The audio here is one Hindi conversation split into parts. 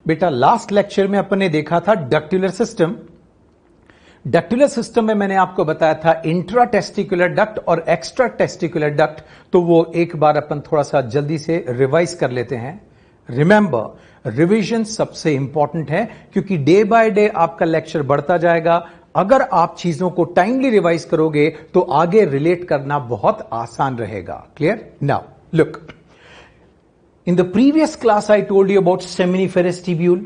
बेटा लास्ट लेक्चर में अपन ने देखा था डक्टुलर सिस्टम। डक्टुलर सिस्टम में मैंने आपको बताया था इंट्रा टेस्टिकुलर डक्ट और एक्स्ट्रा टेस्टिकुलर डक्ट, तो वो एक बार अपन थोड़ा सा जल्दी से रिवाइज कर लेते हैं। रिमेंबर, रिवीजन सबसे इंपॉर्टेंट है क्योंकि डे बाय डे आपका लेक्चर बढ़ता जाएगा। अगर आप चीजों को टाइमली रिवाइज करोगे तो आगे रिलेट करना बहुत आसान रहेगा। Clear? Now look, in the previous class I told you about seminiferous tubule.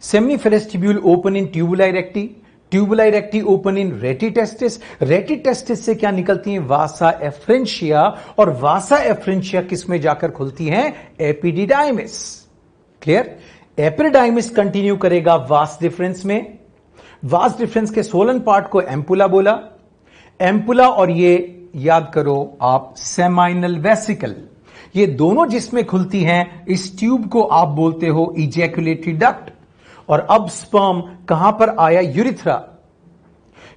Seminiferous tubule open in tubuli recti, tubuli recti open in retitestis. Retitestis से क्या निकलती है? वासा एफ्रेंशिया, और वासा एफ्रेंशिया किस में जाकर खुलती है? एपिडिडाइमिस। क्लियर? एपिडिडाइमिस कंटिन्यू करेगा वास डिफरेंस में। वास डिफरेंस के सोलन पार्ट को एम्पुला बोला। एम्पुला और ये याद करो आप सेमाइनल वेसिकल, ये दोनों जिसमें खुलती हैं, इस ट्यूब को आप बोलते हो इजैकुलेटरी डक्ट। और अब स्पर्म कहां पर आया? यूरिथ्रा।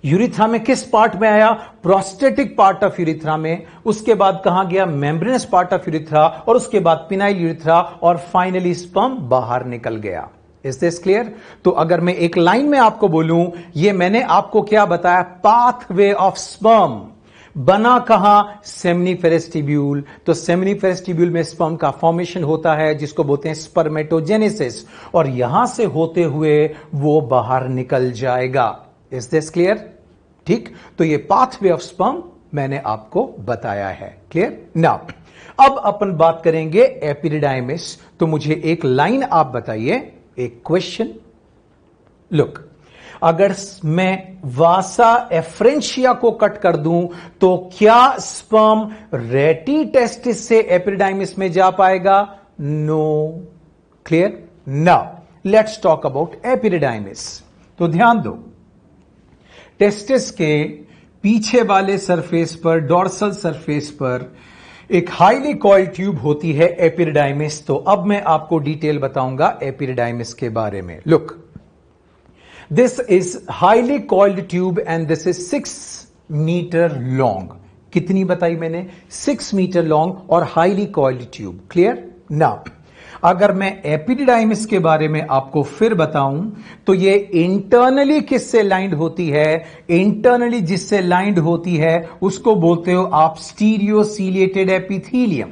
यूरिथ्रा में किस पार्ट में आया? प्रोस्टेटिक पार्ट ऑफ यूरिथ्रा में। उसके बाद कहां गया? मेम्ब्रेनस पार्ट ऑफ यूरिथ्रा, और उसके बाद पिनाइल यूरिथ्रा, और फाइनली स्पर्म बाहर निकल गया। Is this clear? तो अगर मैं एक लाइन में आपको बोलूं, ये मैंने आपको क्या बताया? पाथवे ऑफ स्पर्म बना कहां? Seminiferous tubule. तो सेमिनिफेरस ट्यूब्यूल में स्पर्म का फॉर्मेशन होता है जिसको बोलते हैं स्पर्मेटोजेनेसिस, और यहां से होते हुए वो बाहर निकल जाएगा। Is this clear? ठीक, तो ये पाथवे ऑफ स्पर्म मैंने आपको बताया है। क्लियर? नाउ अब अपन बात करेंगे एपिडिडाइमिस। तो मुझे एक लाइन आप बताइए, एक क्वेश्चन। लुक, अगर मैं वासा एफ्रेंशिया को कट कर दूं तो क्या स्पर्म रेटिटेस्टिस से एपिडिडाइमिस में जा पाएगा? No. Clear? Now let's talk about epididymis. तो ध्यान दो, टेस्टिस के पीछे वाले सरफेस पर, डोर्सल सरफेस पर एक हाईली कॉइल्ड ट्यूब होती है एपिडिडाइमिस। तो अब मैं आपको डिटेल बताऊंगा एपिडिडाइमिस के बारे में। Look, this is highly coiled tube and this is 6 meter long. कितनी बताई मैंने? 6 मीटर लॉन्ग और highly coiled tube. Clear? Now अगर मैं एपिडिडाइमिस के बारे में आपको फिर बताऊं तो ये इंटरनली किससे लाइंड होती है? इंटरनली जिससे लाइंड होती है उसको बोलते हो आप स्टीरियोसीलिएटेड एपिथेलियम।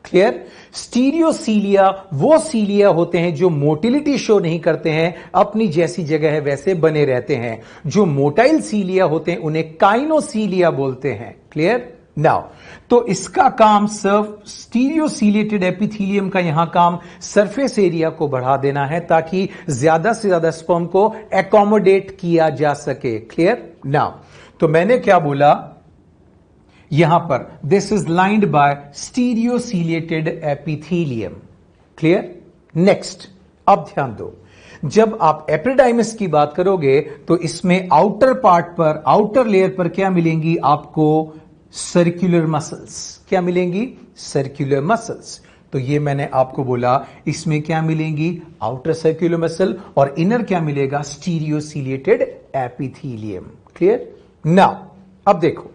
क्लियर? स्टीरियोसीलिया वो सीलिया होते हैं जो मोटिलिटी शो नहीं करते हैं, अपनी जैसी जगह है वैसे बने रहते हैं। जो मोटाइल सीलिया होते हैं उन्हें काइनोसीलिया बोलते हैं। क्लियर? नाउ तो इसका काम स्टीरियोसीलिएटेड एपिथेलियम का यहां काम सरफेस एरिया को बढ़ा देना है ताकि ज्यादा से ज्यादा स्पर्म को एकोमोडेट किया जा सके। क्लियर? नाउ तो मैंने क्या बोला यहां पर? This is lined by stereociliated epithelium. Clear? Next, अब ध्यान दो, जब आप एपिडिडाइमिस की बात करोगे तो इसमें आउटर पार्ट पर, आउटर लेयर पर क्या मिलेंगी आपको? Circular muscles. क्या मिलेंगी? Circular muscles. तो ये मैंने आपको बोला, इसमें क्या मिलेंगी? आउटर सर्कुलर मसल, और इनर क्या मिलेगा? स्टीरियोसीलिएटेड एपिथेलियम। क्लियर? नाउ अब देखो,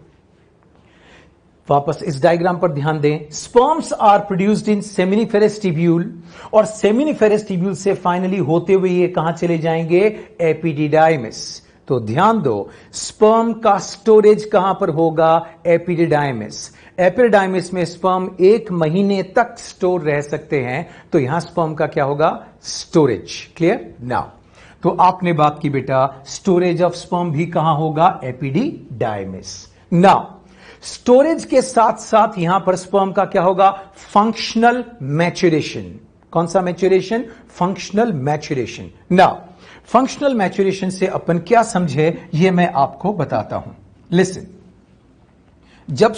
वापस इस डायग्राम पर ध्यान दें। Sperms are produced in seminiferous tubule, और सेमिनिफेरस ट्यूब्यूल से फाइनली होते हुए ये कहां चले जाएंगे? एपिडिडाइमिस। तो ध्यान दो, स्पर्म का स्टोरेज कहां पर होगा? एपिडिडाइमिस। एपिडिडाइमिस में स्पर्म 1 महीने तक स्टोर रह सकते हैं, तो यहां स्पर्म का क्या होगा? स्टोरेज। क्लियर? नाउ तो आपने बात की बेटा, स्टोरेज ऑफ स्पर्म भी कहां होगा? एपिडिडाइमिस। नाउ स्टोरेज के साथ साथ यहां पर स्पर्म का क्या होगा? Functional maturation. कौन सा maturation? Functional maturation. Now functional maturation से अपन क्या समझे ये मैं आपको बताता हूं। लिसन, जब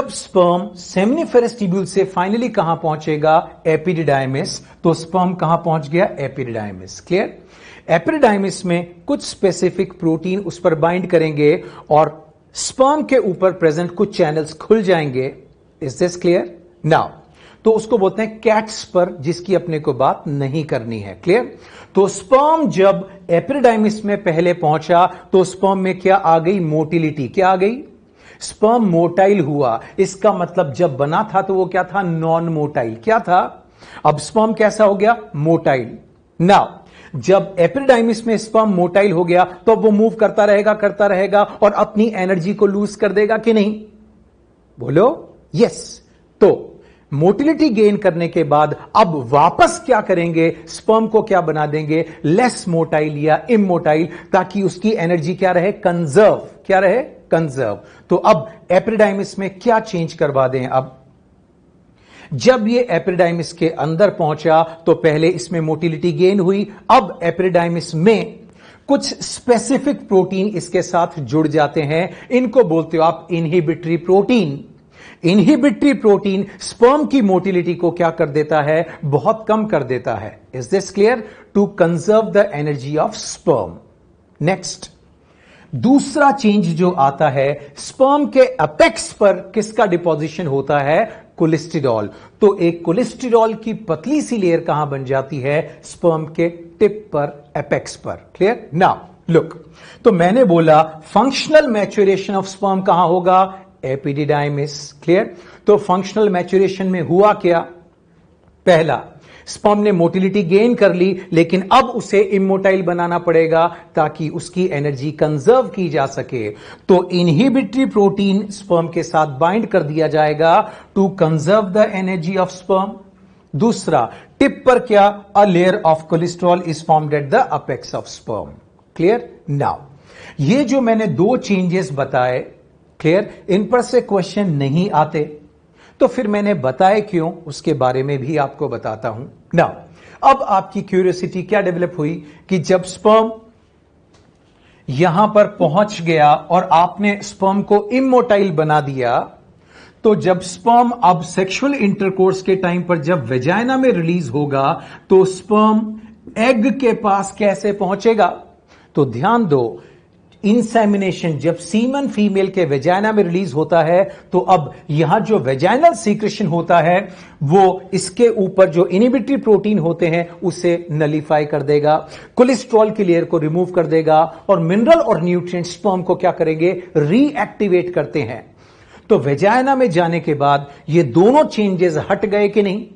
स्पर्म सेमिनिफेरस ट्यूब्यूल से फाइनली कहां पहुंचेगा? एपिडिडाइमिस। तो स्पर्म कहां पहुंच गया? एपिडिडाइमिस। क्लियर? एपिडिडाइमिस में कुछ स्पेसिफिक प्रोटीन उस पर बाइंड करेंगे और स्पर्म के ऊपर प्रेजेंट कुछ चैनल्स खुल जाएंगे। Is this clear? नाउ तो उसको बोलते हैं कैट्स पर, जिसकी अपने को बात नहीं करनी है। क्लियर? तो स्पर्म जब एपिडिडाइमिस में पहले पहुंचा तो स्पर्म में क्या आ गई? मोटिलिटी। क्या आ गई? स्पर्म मोटाइल हुआ। इसका मतलब जब बना था तो वो क्या था? Non motile. क्या था? अब स्पर्म कैसा हो गया? मोटाइल। नाउ जब एपिडाइमिस में स्पर्म मोटाइल हो गया तो अब वो मूव करता रहेगा और अपनी एनर्जी को लूज कर देगा कि नहीं? बोलो यस। तो मोटिलिटी गेन करने के बाद अब वापस क्या करेंगे? स्पर्म को क्या बना देंगे? लेस मोटाइल या इमोटाइल, ताकि उसकी एनर्जी क्या रहे? कंजर्व। क्या रहे? कंजर्व। तो अब एपिडाइमिस में क्या चेंज करवा दें? अब जब ये एपिडाइमिस के अंदर पहुंचा तो पहले इसमें मोटिलिटी गेन हुई, अब एपिडाइमिस में कुछ स्पेसिफिक प्रोटीन इसके साथ जुड़ जाते हैं, इनको बोलते हो आप inhibitory protein. Inhibitory protein sperm की मोटिलिटी को क्या कर देता है? बहुत कम कर देता है। Is this clear? To conserve the energy of sperm. Next, दूसरा चेंज जो आता है, स्पर्म के अपेक्स पर किसका डिपोजिशन होता है? कोलेस्टेरॉल। तो एक कोलेस्टेरॉल की पतली सी लेयर कहां बन जाती है? स्पर्म के टिप पर, एपेक्स पर। क्लियर? नाउ लुक, तो मैंने बोला फंक्शनल मैच्योरेशन ऑफ स्पर्म कहां होगा? एपिडिडाइमिस। क्लियर? तो फंक्शनल मैच्योरेशन में हुआ क्या? पहला, स्पर्म ने मोटिलिटी गेन कर ली, लेकिन अब उसे इमोटाइल बनाना पड़ेगा ताकि उसकी एनर्जी कंजर्व की जा सके। तो इनहिबिटरी प्रोटीन स्पर्म के साथ बाइंड कर दिया जाएगा to conserve the energy of sperm. दूसरा, टिप पर क्या? A layer of cholesterol is formed at the apex of sperm. Clear? Now ये जो मैंने दो चेंजेस बताए, क्लियर, इन पर से क्वेश्चन नहीं आते, तो फिर मैंने बताए क्यों उसके बारे में भी आपको बताता हूं। नाउ अब आपकी क्यूरियोसिटी क्या डेवलप हुई कि जब स्पर्म यहां पर पहुंच गया और आपने स्पर्म को इमोटाइल बना दिया, तो जब स्पर्म अब सेक्सुअल इंटरकोर्स के टाइम पर जब वेजाइना में रिलीज होगा तो स्पर्म एग के पास कैसे पहुंचेगा? तो ध्यान दो, इंसेमिनेशन, जब सीमन फीमेल के वेजाइना में रिलीज होता है तो अब यहां जो वेजाइनल सीक्रेशन होता है वो इसके ऊपर जो इनहिबिटरी प्रोटीन होते हैं उसे नलीफाई कर देगा, कोलेस्ट्रॉल की लेयर को रिमूव कर देगा और मिनरल और न्यूट्रिएंट स्पर्म को क्या करेंगे? रीएक्टिवेट करते हैं। तो वेजाइना में जाने के बाद ये दोनों चेंजेस हट गए कि नहीं?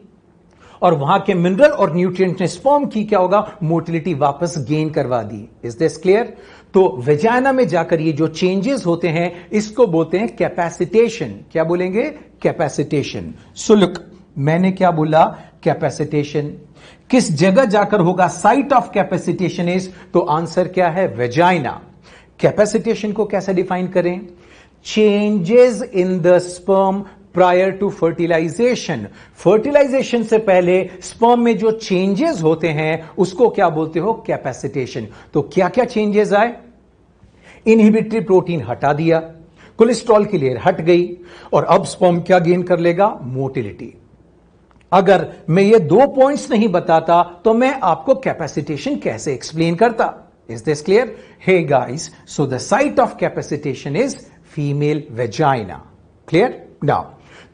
और वहां के मिनरल और न्यूट्रिएंट ने स्पर्म की क्या होगा? मोटिलिटी वापस गेन करवा दी। Is this clear? तो वेजाइना में जाकर ये जो चेंजेस होते हैं इसको बोलते हैं कैपेसिटेशन। क्या बोलेंगे? कैपेसिटेशन। सो लुक, मैंने क्या बोला? कैपेसिटेशन। किस जगह जाकर होगा? साइट ऑफ कैपेसिटेशन इज, तो आंसर क्या है? वेजाइना। कैपेसिटेशन को कैसे डिफाइन करें? Changes in the sperm prior to fertilization. Fertilization से पहले स्पर्म में जो चेंजेस होते हैं उसको क्या बोलते हो? कैपेसिटेशन। तो क्या क्या चेंजेस आए? इनहिबिटरी प्रोटीन हटा दिया, कोलेस्ट्रॉल की लेयर हट गई और अब स्पर्म क्या गेन कर लेगा? मोटिलिटी। अगर मैं ये दो पॉइंट्स नहीं बताता तो मैं आपको कैपेसिटेशन कैसे एक्सप्लेन करता? Is this clear? Hey guys, so the site of capacitation is female vagina. Clear? Now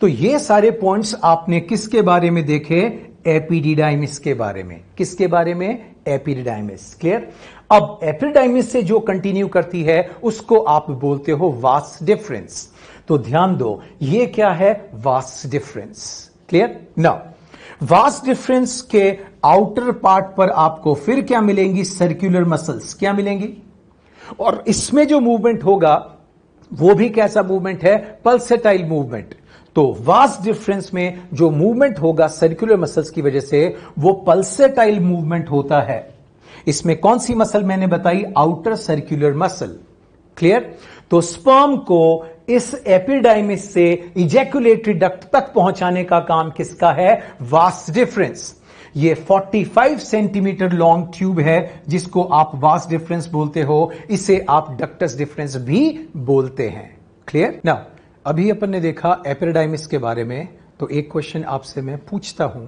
तो ये सारे पॉइंट्स आपने किसके बारे में देखे? एपिडिडाइमिस के बारे में। किसके बारे में? एपिडिडाइमिस। क्लियर? अब एपिडिडाइमिस से जो कंटिन्यू करती है उसको आप बोलते हो वास डिफरेंस। तो ध्यान दो, ये क्या है? Vas deferens. Clear? Now vas deferens के आउटर पार्ट पर आपको फिर क्या मिलेंगी? Circular muscles. क्या मिलेंगी? और इसमें जो मूवमेंट होगा वो भी कैसा मूवमेंट है? Pulsatile movement. तो वास डिफरेंस में जो मूवमेंट होगा सर्कुलर मसल्स की वजह से वो पल्सेटाइल मूवमेंट होता है। इसमें कौन सी मसल मैंने बताई? Outer circular muscle. क्लियर? तो स्पर्म को इस एपिडाइमिस से इजैकुलेटरी डक्ट तक पहुंचाने का काम किसका है? Vas deferens. ये 45 सेंटीमीटर लॉन्ग ट्यूब है जिसको आप वास डिफरेंस बोलते हो, इसे आप डक्टस डिफरेंस भी बोलते हैं। क्लियर? नाउ अभी अपन ने देखा एपिडाइमिस के बारे में, तो एक क्वेश्चन आपसे मैं पूछता हूं,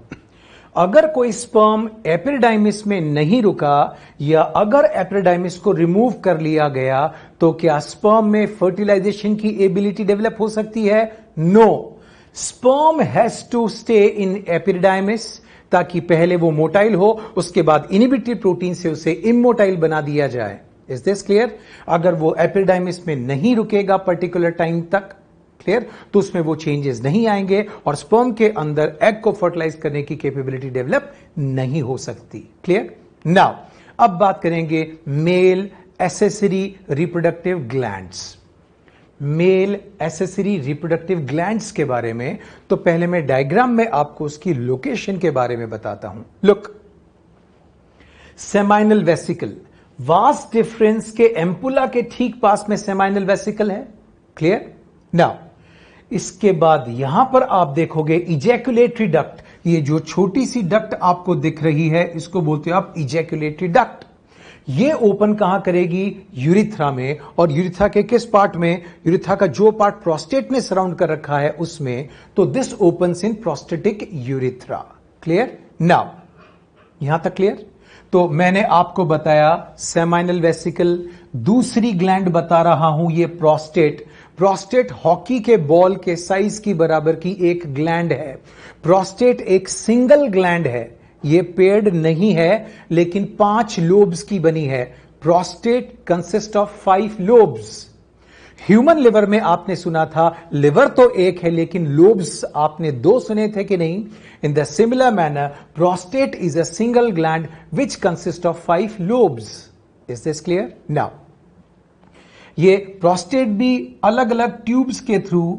अगर कोई स्पर्म एपिडाइमिस में नहीं रुका या अगर एपिडाइमिस को रिमूव कर लिया गया तो क्या स्पर्म में फर्टिलाइजेशन की एबिलिटी डेवलप हो सकती है? No, sperm has to stay in epididymis ताकि पहले वो मोटाइल हो, उसके बाद इनहिबिटरी प्रोटीन से उसे इमोटाइल बना दिया जाए। Is this clear? अगर वो एपिडाइमिस में नहीं रुकेगा पर्टिकुलर टाइम तक क्लियर? तो उसमें वो चेंजेस नहीं आएंगे और स्पर्म के अंदर एग को फर्टिलाइज करने की कैपेबिलिटी डेवलप नहीं हो सकती। क्लियर? नाउ अब बात करेंगे male accessory reproductive glands. Male accessory reproductive glands के बारे में तो पहले मैं डायग्राम में आपको उसकी लोकेशन के बारे में बताता हूं। Look, seminal vesicle, vast difference के एम्पुला के ठीक पास में सेमाइनल वेसिकल है। क्लियर? नाउ इसके बाद यहां पर आप देखोगे इजैकुलेटरी डक्ट। ये जो छोटी सी डक्ट आपको दिख रही है इसको बोलते हो आप इजैकुलेटरी डक्ट। ये ओपन कहां करेगी? यूरिथ्रा में। और यूरिथ्रा के किस पार्ट में? यूरिथ्रा का जो पार्ट प्रोस्टेट ने सराउंड कर रखा है उसमें। तो this opens in prostatic urethra. Clear? Now यहां तक क्लियर? तो मैंने आपको बताया सेमाइनल वेसिकल, दूसरी ग्लैंड बता रहा हूं ये प्रोस्टेट। प्रोस्टेट हॉकी के बॉल के साइज की बराबर की एक ग्लैंड है। प्रोस्टेट एक सिंगल ग्लैंड है, ये पेयर्ड नहीं है लेकिन 5 लोब्स की बनी है। Prostate consist of 5 lobes. Human liver में आपने सुना था लिवर तो एक है लेकिन लोब्स आपने 2 सुने थे कि नहीं? In the similar manner prostate is a single gland which consist of 5 lobes. Is this clear? Now ये प्रोस्टेट भी अलग अलग ट्यूब्स के थ्रू,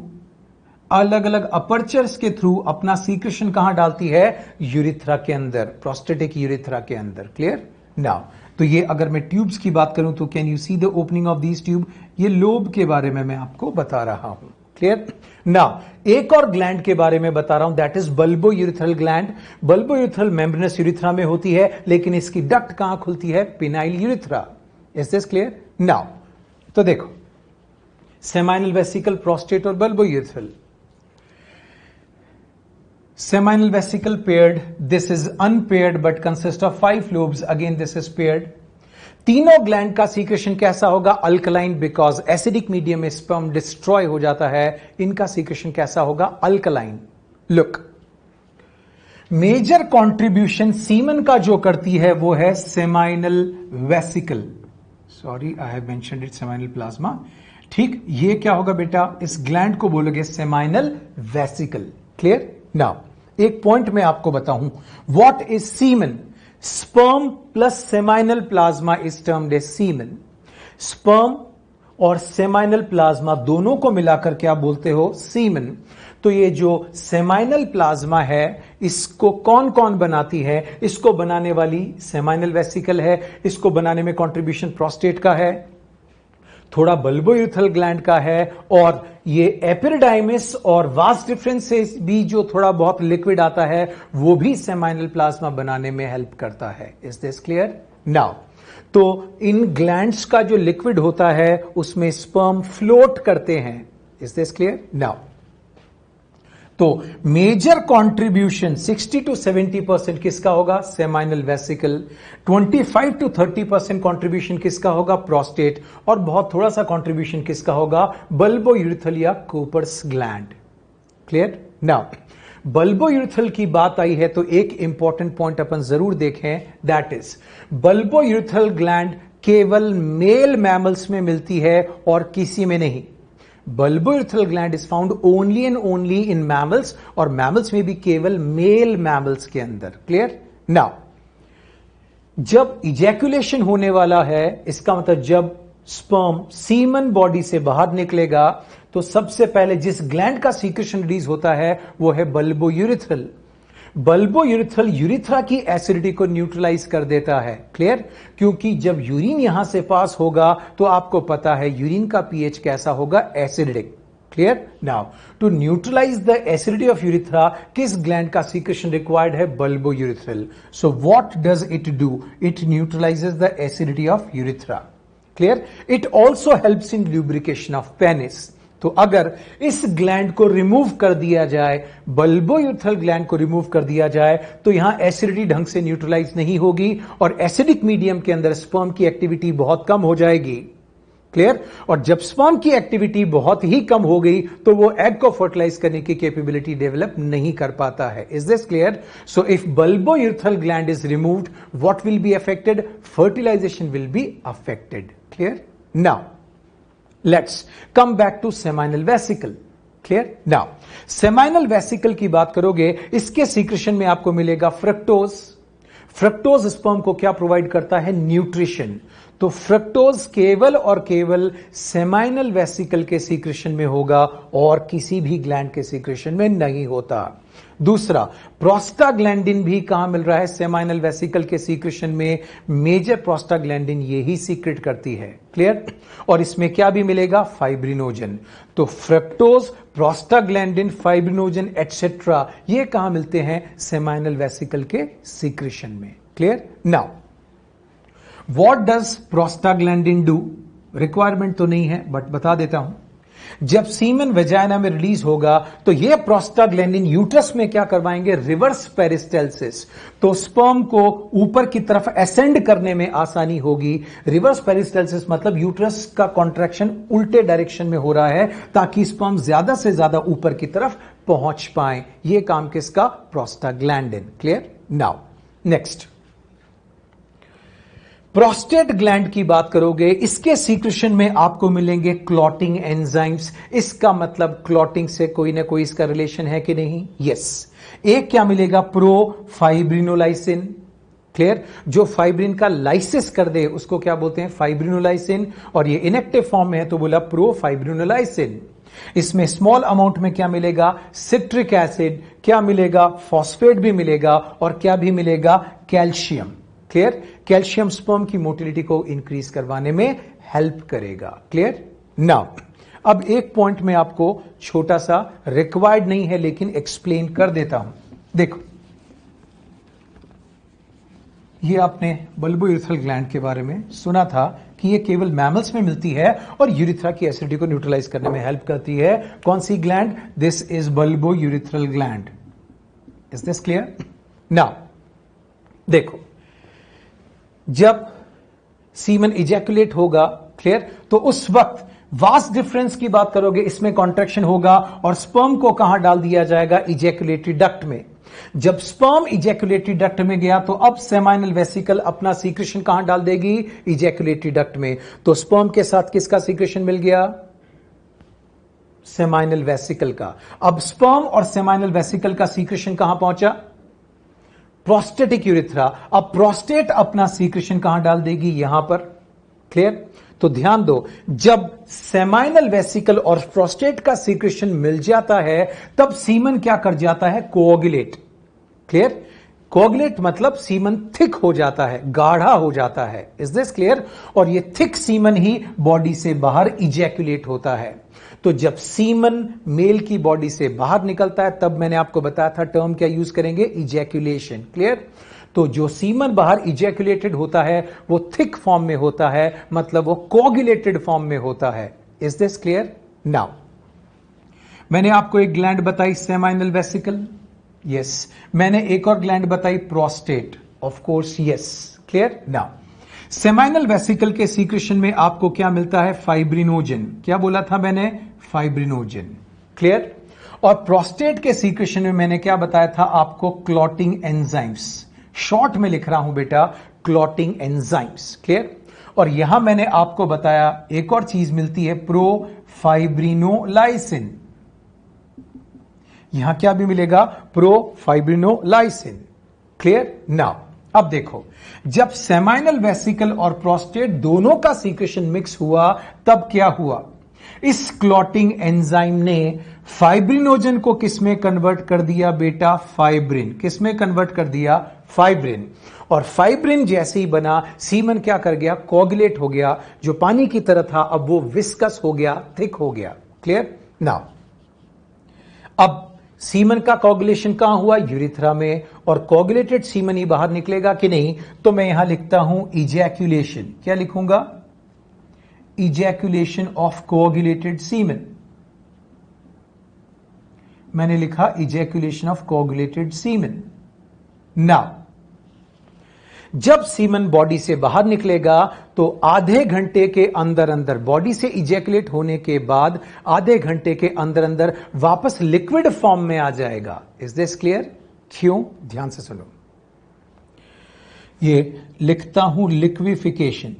अलग अलग अपर्चर्स के थ्रू अपना सीक्रेशन कहां डालती है? यूरिथ्रा के अंदर, प्रोस्टेटिक यूरिथ्रा के अंदर। क्लियर? नाउ तो ये अगर मैं ट्यूब्स की बात करूं तो can you see the opening of these tube? ये लोब के बारे में मैं आपको बता रहा हूं। क्लियर? नाउ एक और ग्लैंड के बारे में बता रहा हूं, that is bulbo urethral gland. Bulbo urethral membranes urethra में होती है लेकिन इसकी डक्ट कहां खुलती है? Phenyl urethra. Is this clear? Now तो देखो सेमाइनल वेसिकल, प्रोस्टेट और bulbo urethral. Seminal vesicle paired, this is unpaired but consists of 5 lobes, again this is paired. तीनों ग्लैंड का सीक्रेशन कैसा होगा? अल्कलाइन, बिकॉज एसिडिक मीडियम में स्पर्म डिस्ट्रॉय हो जाता है। इनका सीक्रेशन कैसा होगा? Alkaline. Look, major contribution semen का जो करती है वो है seminal vesicle. Sorry I have mentioned it seminal plasma. ठीक, ये क्या होगा बेटा? इस ग्लैंड को बोलोगे सेमाइनल वेसिकल। क्लियर? नाउ एक पॉइंट मैं आपको बताऊं, what is semen? Sperm plus seminal plasma is termed as semen. Sperm और सेमाइनल प्लाज्मा दोनों को मिलाकर क्या बोलते हो? सीमन। तो ये जो सेमाइनल प्लाज्मा है इसको कौन कौन बनाती है? इसको बनाने वाली सेमाइनल वेसिकल है, इसको बनाने में कंट्रीब्यूशन प्रोस्टेट का है, थोड़ा बल्बो यूरिथ्रल ग्लैंड का है, और ये एपिडाइमिस और वास डिफरेंस से भी जो थोड़ा बहुत लिक्विड आता है वो भी सेमाइनल प्लाज्मा बनाने में हेल्प करता है। Is this clear? नाउ तो इन ग्लैंड्स का जो लिक्विड होता है उसमें स्पर्म फ्लोट करते हैं। Is this clear? नाउ तो मेजर कंट्रीब्यूशन 60 to 70% किसका होगा? Seminal vesicle. 25 to 30% कंट्रीब्यूशन किसका होगा? प्रोस्टेट। और बहुत थोड़ा सा कंट्रीब्यूशन किसका होगा? बल्बो यूरिथ्रल या Cowper's gland. Clear? Now bulbo urethral की बात आई है तो एक इंपॉर्टेंट पॉइंट अपन जरूर देखें, that is bulbo urethral gland केवल मेल मैमल्स में मिलती है और किसी में नहीं। Bulbo urethral gland is found only and only in mammals, और मैमल्स में भी केवल मेल मैमल्स के अंदर। क्लियर? नाउ जब इजैकुलेशन होने वाला है, इसका मतलब जब स्पर्म सीमन बॉडी से बाहर निकलेगा तो सबसे पहले जिस ग्लैंड का सीक्रेशन रिलीज होता है वो है bulbo urethral. Bulbo urethral urethra की एसिडिटी को न्यूट्रलाइज कर देता है। क्लियर? क्योंकि जब यूरिन यहां से पास होगा तो आपको पता है यूरिन का पीएच कैसा होगा? Acidic. Clear? Now to neutralize the acidity of urethra किस ग्लैंड का सीक्रेशन रिक्वायर्ड है? Bulbo urethral. So what does it do? It neutralizes the acidity of urethra. Clear? It also helps in lubrication of penis. तो अगर इस ग्लैंड को रिमूव कर दिया जाए, बल्बो यूरिथ्रल ग्लैंड को रिमूव कर दिया जाए, तो यहां एसिडिटी ढंग से न्यूट्रलाइज नहीं होगी और एसिडिक मीडियम के अंदर स्पर्म की एक्टिविटी बहुत कम हो जाएगी। क्लियर? और जब स्पर्म की एक्टिविटी बहुत ही कम हो गई तो वो एग को फर्टिलाइज करने की कैपेबिलिटी डेवलप नहीं कर पाता है। Is this clear? So if bulbo urethral gland is removed, what will be affected? Fertilization will be affected. Clear? Now let's come back to seminal vesicle. Clear? Now seminal vesicle की बात करोगे, इसके सीक्रेशन में आपको मिलेगा फ्रक्टोज। फ्रक्टोज स्पर्म को क्या प्रोवाइड करता है? न्यूट्रिशन। तो फ्रक्टोज केवल और केवल सेमाइनल वेसिकल के सीक्रेशन में होगा और किसी भी ग्लैंड के सीक्रेशन में नहीं होता। दूसरा, प्रोस्टाग्लैंडिन भी कहां मिल रहा है? सेमाइनल वेसिकल के सीक्रेशन में। मेजर प्रोस्टाग्लैंडिन यही सीक्रेट करती है। क्लियर? और इसमें क्या भी मिलेगा? फाइब्रिनोजन। तो फ्रक्टोज, प्रोस्टाग्लैंडिन, फाइब्रिनोजन एटसेट्रा ये कहां मिलते हैं? सेमाइनल वेसिकल के सीक्रेशन में। Clear? Now what does prostaglandin do? Requirement तो नहीं है बट बता देता हूं। जब सीमन वेजाइना में रिलीज होगा तो यह प्रोस्टाग्लैंडिन यूट्रस में क्या करवाएंगे? Reverse peristalsis. तो स्पर्म को ऊपर की तरफ असेंड करने में आसानी होगी। रिवर्स पेरिस्टेल्सिस मतलब यूट्रस का कॉन्ट्रैक्शन उल्टे डायरेक्शन में हो रहा है ताकि स्पर्म ज्यादा से ज्यादा ऊपर की तरफ पहुंच पाए। यह काम किसका? Prostaglandin. Clear? Now next, prostate gland की बात करोगे, इसके सीक्रेशन में आपको मिलेंगे क्लॉटिंग एंजाइम्स। इसका मतलब क्लॉटिंग से कोई ना कोई इसका रिलेशन है कि नहीं? यस। एक क्या मिलेगा? प्रोफाइब्रिनोलाइसिन। क्लियर? जो फाइब्रिन का लाइसिस कर दे उसको क्या बोलते हैं? फाइब्रिनोलाइसिन। और ये इनएक्टिव फॉर्म में है तो बोला प्रोफाइब्रिनोलाइसिन। इसमें स्मॉल अमाउंट में क्या मिलेगा? Citric acid. क्या मिलेगा? फॉस्फेट भी मिलेगा। और क्या भी मिलेगा? कैल्शियम। क्लियर? कैल्शियम स्पर्म की मोटिलिटी को इंक्रीज करवाने में हेल्प करेगा। क्लियर? नाउ अब एक पॉइंट में आपको छोटा सा, रिक्वायर्ड नहीं है लेकिन एक्सप्लेन कर देता हूं। देखो, ये आपने बल्बोयूरेथ्रल ग्लैंड के बारे में सुना था कि ये केवल मैमल्स में मिलती है और यूरिथ्रा की एसिडिटी को न्यूट्रलाइज करने में हेल्प करती है। कौन सी gland? This is bulbourethral gland. Is this clear? Now देखो, जब सीमन इजैकुलेट होगा, क्लियर, तो उस वक्त वास्ट डिफरेंस की बात करोगे, इसमें कॉन्ट्रैक्शन होगा और स्पर्म को कहां डाल दिया जाएगा? इजैकुलेटरी डक्ट में। जब स्पर्म इजैकुलेटरी डक्ट में गया तो अब सेमाइनल वेसिकल अपना सीक्रेशन कहां डाल देगी? इजैकुलेटरी डक्ट में। तो स्पर्म के साथ किसका सीक्रेशन मिल गया? सेमाइनल वेसिकल का। अब स्पर्म और सेमाइनल वेसिकल का सीक्रेशन कहां पहुंचा? Prostatic urethra. अब प्रोस्टेट अपना सीक्रेशन कहां डाल देगी? यहां पर। क्लियर? तो ध्यान दो, जब सेमाइनल वेसिकल और प्रोस्टेट का सीक्रेशन मिल जाता है तब सीमन क्या कर जाता है? कोऑगुलेट। क्लियर? कोऑगुलेट मतलब सीमन थिक हो जाता है, गाढ़ा हो जाता है। Is this clear? और ये थिक सीमन ही बॉडी से बाहर इजैकुलेट होता है। तो जब सीमन मेल की बॉडी से बाहर निकलता है तब मैंने आपको बताया था टर्म क्या यूज करेंगे? इजैकुलेशन। क्लियर? तो जो सीमन बाहर इजैकुलेटेड होता है वो थिक फॉर्म में होता है, मतलब वो कोऑगुलेटेड फॉर्म में होता है। Is this clear? नाउ मैंने आपको एक ग्लैंड बताई सेमाइनल वेसिकल। यस। मैंने एक और ग्लैंड बताई prostate. Of course yes. Clear? Now seminal vesicle के सीक्रेशन में आपको क्या मिलता है? फाइब्रिनोजन। क्या बोला था मैंने? फाइब्रिनोजन। क्लियर? और प्रोस्टेट के सीक्रेशन में मैंने क्या बताया था आपको? Clotting enzymes. शॉर्ट में लिख रहा हूं बेटा, क्लॉटिंग एंजाइम्स। क्लियर? और यहां मैंने आपको बताया एक और चीज मिलती है, प्रोफाइब्रिनोलाइसिन। यहां क्या भी मिलेगा? प्रोफाइब्रिनोलाइसिन। क्लियर? नाउ अब देखो, जब सेमाइनल वेसिकल और प्रोस्टेट दोनों का सीक्रेशन मिक्स हुआ तब क्या हुआ? इस क्लॉटिंग एंजाइम ने फाइब्रिनोजन को किसमें कन्वर्ट कर दिया बेटा? फाइब्रिन। किसमें कन्वर्ट कर दिया? फाइब्रिन। और फाइब्रिन जैसे ही बना, सीमन क्या कर गया? कोऑगुलेट हो गया। जो पानी की तरह था अब वो विस्कस हो गया, थिक हो गया। क्लियर? नाउ अब सीमन का कोऑगुलेशन कहां हुआ? यूरिथ्रा में। और कोऑगुलेटेड सीमन ही बाहर निकलेगा कि नहीं? तो मैं यहां लिखता हूं इजैकुलेशन। क्या लिखूंगा? Ejaculation of coagulated semen. मैंने लिखा ejaculation of coagulated semen. Now जब सीमन बॉडी से बाहर निकलेगा तो आधे घंटे के अंदर अंदर, बॉडी से इजैकुलेट होने के बाद आधे घंटे के अंदर अंदर वापस लिक्विड फॉर्म में आ जाएगा। Is this clear? क्यों? ध्यान से सुनो, ये लिखता हूं liquefaction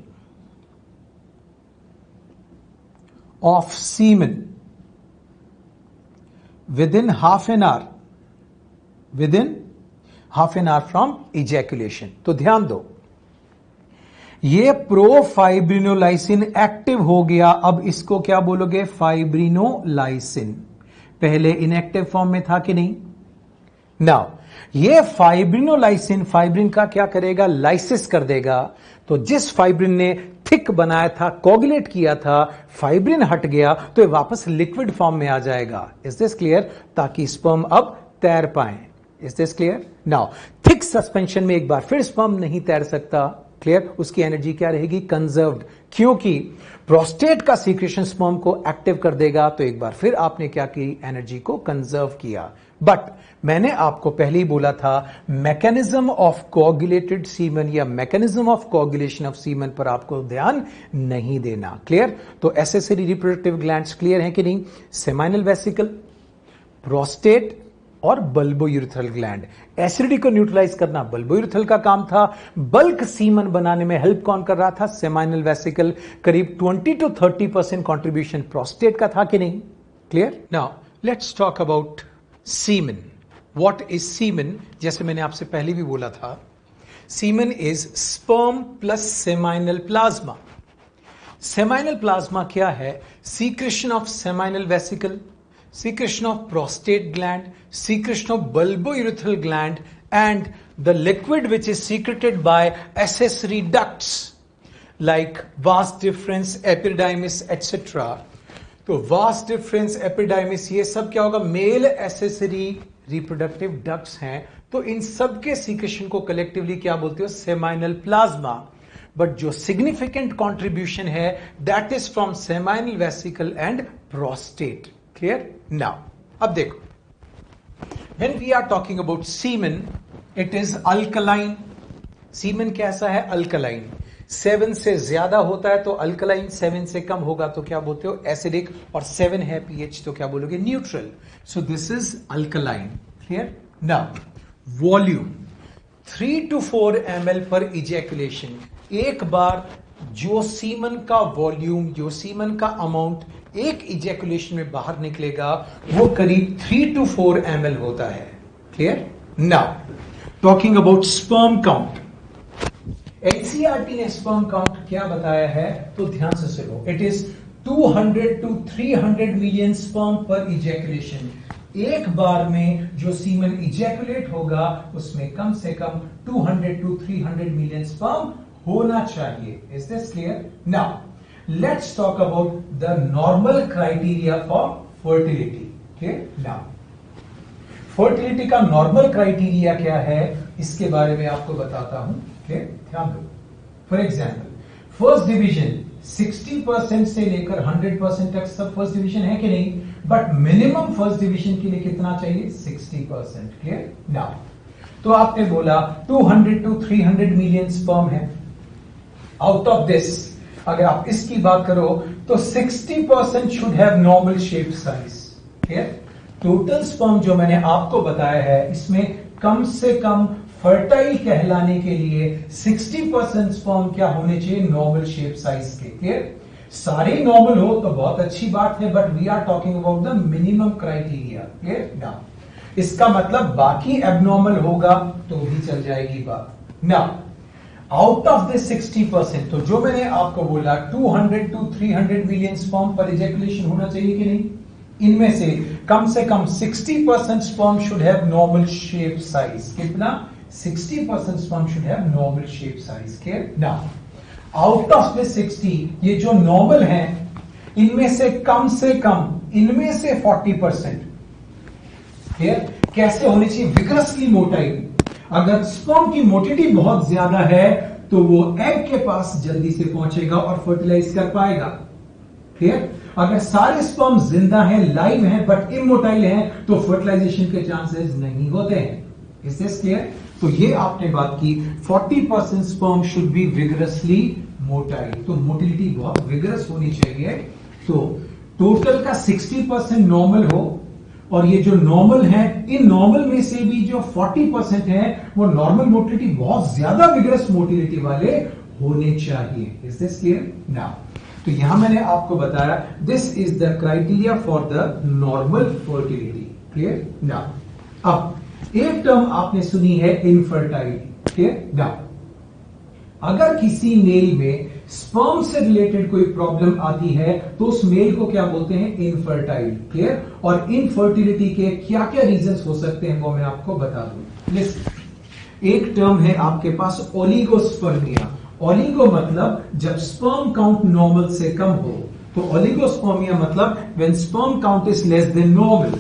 of semen within half an hour, within half an hour from ejaculation. तो ध्यान दो, ये प्रोफाइब्रिनोलाइसिन एक्टिव हो गया, अब इसको क्या बोलोगे? फाइब्रिनोलाइसिन। पहले इनएक्टिव फॉर्म में था कि नहीं? नाउ ये फाइब्रिनोलाइसिन फाइब्रिन का क्या करेगा? लाइसिस कर देगा। तो जिस फाइब्रिन ने थिक बनाया था, कोगुलेट किया था, फाइब्रिन हट गया, तो ये वापस लिक्विड फॉर्म में आ जाएगा। Is this clear? ताकि स्पर्म अब तैर पाए। Is this clear? Now thick suspension में एक बार फिर स्पर्म नहीं तैर सकता। क्लियर? उसकी एनर्जी क्या रहेगी? कंजर्व्ड, क्योंकि प्रोस्टेट का सीक्रेशन स्पर्म को एक्टिव कर देगा। तो एक बार फिर आपने क्या की? एनर्जी को कंजर्व किया। बट मैंने आपको पहले ही बोला था, मैकेनिज्म ऑफ कोगुलेटेड सीमन या mechanism of coagulation of semen पर आपको ध्यान नहीं देना। क्लियर? तो एसेसरी रिप्रोडक्टिव ग्लैंड्स क्लियर हैं कि नहीं? सेमाइनल वेसिकल, प्रोस्टेट और बल्बोयूरेथ्रल ग्लैंड। एसिडिटी को न्यूट्रलाइज करना बल्बोयूरेथ्रल का काम था। बल्क सीमन बनाने में हेल्प कौन कर रहा था? Seminal vesicle. करीब 20 to 30% कंट्रीब्यूशन प्रोस्टेट का था कि नहीं? Clear? Now let's talk about semen. What is semen? जैसे मैंने आपसे पहले भी बोला था, semen is sperm plus seminal plasma. Seminal plasma क्या है? Secretion of seminal vesicle, secretion of prostate gland, secretion of bulbourethral gland, and the liquid which is secreted by accessory ducts like vas deferens, epididymis, etc. तो vas deferens, epididymis ये सब क्या होगा? मेल एसेसरी रिप्रोडक्टिव डक्ट्स हैं। तो इन सब के सीक्रेशन को कलेक्टिवली क्या बोलते हो? Seminal plasma. बट जो सिग्निफिकेंट कॉन्ट्रीब्यूशन है that is from seminal vesicle and prostate. Clear? Now, अब देखो, when we are talking about semen, it is alkaline. Semen कैसा है? Alkaline. 7 से ज्यादा होता है तो अल्कलाइन, 7 से कम होगा तो क्या बोलते हो? एसिडिक। और 7 है pH तो क्या बोलोगे? Neutral. So this is alkaline. Clear? Now volume 3 to 4 ml पर इजैकुलेशन। एक बार जो सीमन का वॉल्यूम, जो सीमन का अमाउंट एक इजैकुलेशन में बाहर निकलेगा वो करीब 3 to 4 ml होता है। Clear? Now talking about sperm count. NCERT ने स्पर्म काउंट क्या बताया है? तो ध्यान से सुनो। It is 200 to 300 million sperm पर इजैकुलेशन। एक बार में जो सीमन इजैकुलेट होगा उसमें कम से कम 200 to 300 मिलियन स्पर्म होना चाहिए। Is this clear? Now let's talk about the normal criteria for fertility. Clear? Now fertility का नॉर्मल क्राइटेरिया क्या है इसके बारे में आपको बताता हूं। क्लियर? ध्यान दो। फॉर एग्जाम्पल, फर्स्ट डिवीजन 60% से लेकर 100% तक सब फर्स्ट डिवीजन है कि नहीं? बट मिनिमम फर्स्ट डिवीजन के लिए कितना चाहिए? 60%। क्लियर? नाउ तो आपने बोला 200 to 300 मिलियन स्पर्म है। आउट ऑफ दिस अगर आप इसकी बात करो तो 60% should have normal shape size. Clear? Total sperm जो मैंने आपको बताया है इसमें कम से कम फर्टाइल कहलाने के लिए 60% स्पर्म क्या होने चाहिए? नॉर्मल शेप साइज के। क्लियर? सारे नॉर्मल हो तो बहुत अच्छी बात है, but we are talking about the minimum criteria. Clear? Now इसका मतलब बाकी एबनॉर्मल होगा तो भी चल जाएगी बात। नाउ आउट ऑफ दिस 60%, तो जो मैंने आपको बोला 200 to 300 मिलियन स्पर्म पर इजैकुलेशन होना चाहिए कि नहीं? इनमें से कम 60% sperm should have normal shape size. कितना? 60% sperm should have normal shape size. Clear? Now out of this 60, ये जो नॉर्मल है इनमें से कम इनमें से 40%। क्लियर? कैसे होनी चाहिए? विग्रसली मोटाई। अगर स्पर्म की मोटिलिटी बहुत ज्यादा है तो वो एग के पास जल्दी से पहुंचेगा और फर्टिलाइज कर पाएगा। क्लियर? अगर सारे स्पर्म जिंदा हैं, लाइव हैं, बट इमोटाइल हैं तो फर्टिलाइजेशन के चांसेस नहीं होते हैं। Is this clear? तो ये आपने बात की 40% sperm should be vigorously motile. तो मोटिलिटी बहुत विग्रस होनी चाहिए। तो टोटल का 60% नॉर्मल हो, और ये जो नॉर्मल है इन नॉर्मल में से भी जो 40% है वो नॉर्मल मोटिलिटी बहुत ज्यादा विग्रस मोटिलिटी वाले होने चाहिए। Is this clear? नाउ तो यहां मैंने आपको बताया this is the criteria for the normal fertility. Clear ना। अब एक टर्म आपने सुनी है इनफर्टाइल, क्लियर ना। अगर किसी मेल में स्पर्म से रिलेटेड कोई प्रॉब्लम आती है तो उस मेल को क्या बोलते हैं, इनफर्टाइल, क्लियर। और इनफर्टिलिटी के क्या क्या रीजंस हो सकते हैं वो मैं आपको बता दूं। लिस्ट, एक टर्म है आपके पास ओलिगोस्पर्मिया। ओलिगो मतलब जब स्पर्म काउंट नॉर्मल से कम हो, तो ओलिगोस्पर्मिया मतलब when sperm count is less than normal.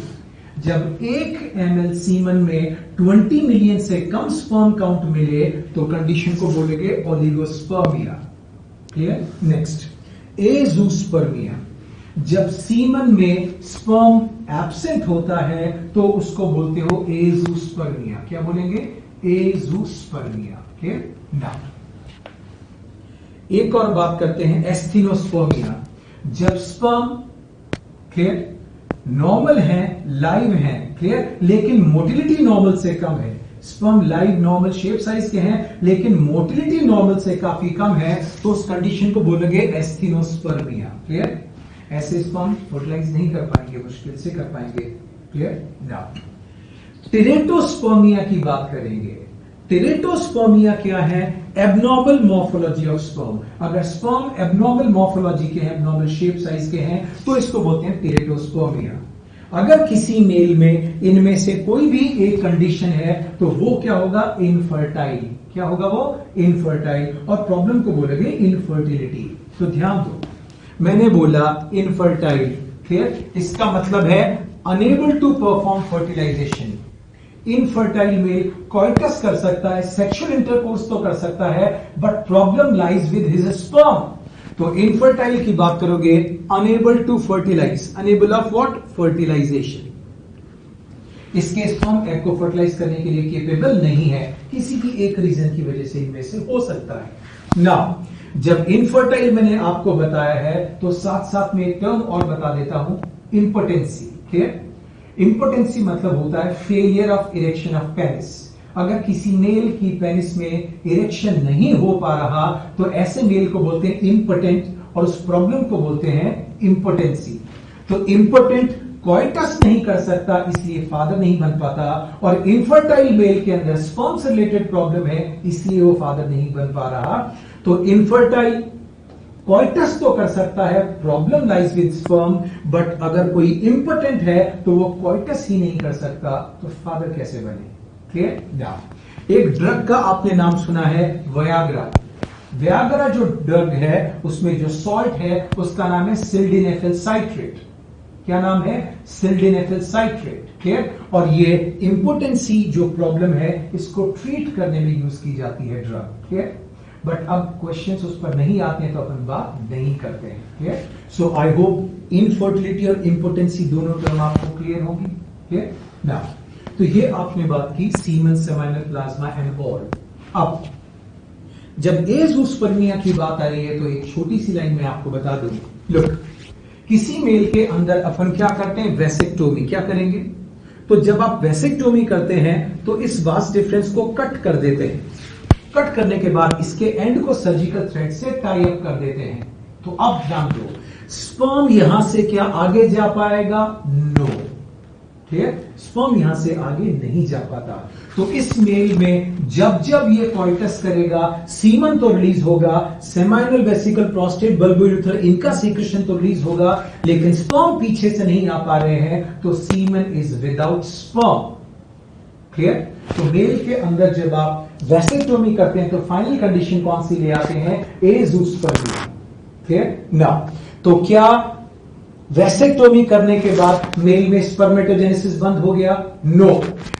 जब 1 ml सीमन में 20 मिलियन से कम स्पर्म काउंट मिले तो कंडीशन को बोलेंगे ओलिगोस्पर्मिया, क्लियर। नेक्स्ट, एजूस्पर्मिया। जब सीमन में स्पर्म एब्सेंट होता है तो उसको बोलते हो एजूस्पर्मिया। क्या बोलेंगे, एजूस्पर्मिया, क्लियर ना। एक और बात करते हैं एस्थेनोस्पर्मिया। जब स्पर्म, क्लियर, नॉर्मल है, लाइव है, क्लियर, लेकिन मोटिलिटी नॉर्मल से कम है। Sperm live normal shape size के हैं लेकिन मोटिलिटी नॉर्मल से काफी कम है, तो उस कंडीशन को बोलोगे एस्थेनोस्पर्मिया, क्लियर। ऐसे स्पर्म फर्टिलाइज नहीं कर पाएंगे, मुश्किल से कर पाएंगे, क्लियर ना। टेरेटोस्पर्मिया की बात करेंगे। टेरेटोस्पर्मिया क्या है, एबनॉर्मल मॉर्फोलॉजी ऑफ स्पर्म। अगर स्पर्म एबनॉर्मल मॉर्फोलॉजी के हैं, एबनॉर्मल शेप साइज के हैं, तो इसको बोलते हैं टेरेटोस्पर्मिया। अगर किसी मेल में इनमें से कोई भी एक कंडीशन है तो वो क्या होगा, इनफर्टाइल। क्या होगा वो, इनफर्टाइल। और प्रॉब्लम को बोलेंगे इनफर्टिलिटी। तो ध्यान दो, मैंने बोला इनफर्टाइल, क्लियर, इसका मतलब है unable to perform fertilization. Infertile male coitus कर सकता है, सेक्सुअल इंटरकोर्स तो कर सकता है, but problem lies with his sperm. तो इनफर्टाइल की बात करोगे, unable to fertilize, unable of what, fertilization. इसके स्पर्म एग को फर्टिलाइज करने के लिए केपेबल नहीं है, किसी की एक रीजन की वजह से इनमें से हो सकता है ना। जब इनफर्टाइल मैंने आपको बताया है तो साथ साथ में एक टर्म और बता देता हूं, इंपोटेंसी, क्लियर। इंपोटेंसी मतलब होता है failure of erection of penis. अगर किसी मेल की पेनिस में इरेक्शन नहीं हो पा रहा तो ऐसे मेल को बोलते हैं इंपोटेंट, और उस प्रॉब्लम को बोलते हैं इंपोटेंसी। तो इंपोटेंट कॉइटस नहीं कर सकता, इसलिए फादर नहीं बन पाता, और इनफर्टाइल मेल के अंदर स्पर्म से रिलेटेड प्रॉब्लम है, इसलिए वो फादर नहीं बन पा रहा। तो इनफर्टाइल कॉइटस तो कर सकता है, problem lies with sperm, but अगर कोई इंपोटेंट है तो वो कॉइटस ही नहीं कर सकता, तो फादर कैसे बने, क्लियर ना। एक ड्रग का आपने नाम सुना है, वयाग्रा। वयाग्रा जो ड्रग है उसमें जो सॉल्ट है उसका नाम है सिल्डेनाफिल साइट्रेट। क्या नाम है, सिल्डेनाफिल साइट्रेट, क्लियर। और ये इंपोटेंसी जो प्रॉब्लम है इसको ट्रीट करने में यूज की जाती है ड्रग, क्लियर। बट अब क्वेश्चंस उस पर नहीं आते हैं तो अपन बात नहीं करते हैं, clear. So I hope infertility और इंपोटेंसी दोनों टर्म आपको क्लियर होगी, क्लियर ना। तो ये आपने बात की semen, seminal plasma and all. अब जब एजूस्पर्मिया की बात आ रही है तो एक छोटी सी लाइन में आपको बता दूं, लुक, किसी मेल के अंदर अपन क्या करते हैं, वेसेक्टोमी। क्या करेंगे, तो जब आप वेसेक्टोमी करते हैं तो इस वास डिफरेंस को कट कर देते हैं। कट करने के बाद इसके एंड को सर्जिकल थ्रेड से टाई अप कर देते हैं। तो अब ध्यान दो, स्पर्म यहां से क्या आगे जा पाएगा, नो, क्लियर। स्पर्म यहां से आगे नहीं जा पाता। तो इस मेल में जब जब ये कॉइटस करेगा सीमन तो रिलीज होगा, seminal vesicle, prostate, bulbo urethra, इनका सीक्रेशन तो रिलीज होगा, लेकिन स्पर्म पीछे से नहीं आ पा रहे हैं, तो semen is without sperm, clear. तो मेल के अंदर जब आप वेसेक्टोमी करते हैं तो फाइनल कंडीशन कौन सी ले आते हैं, एजूस्पर्मिया, क्लियर ना। तो क्या वेसेक्टोमी करने के बाद मेल में स्पर्मेटोजेनेसिस बंद हो गया, नो,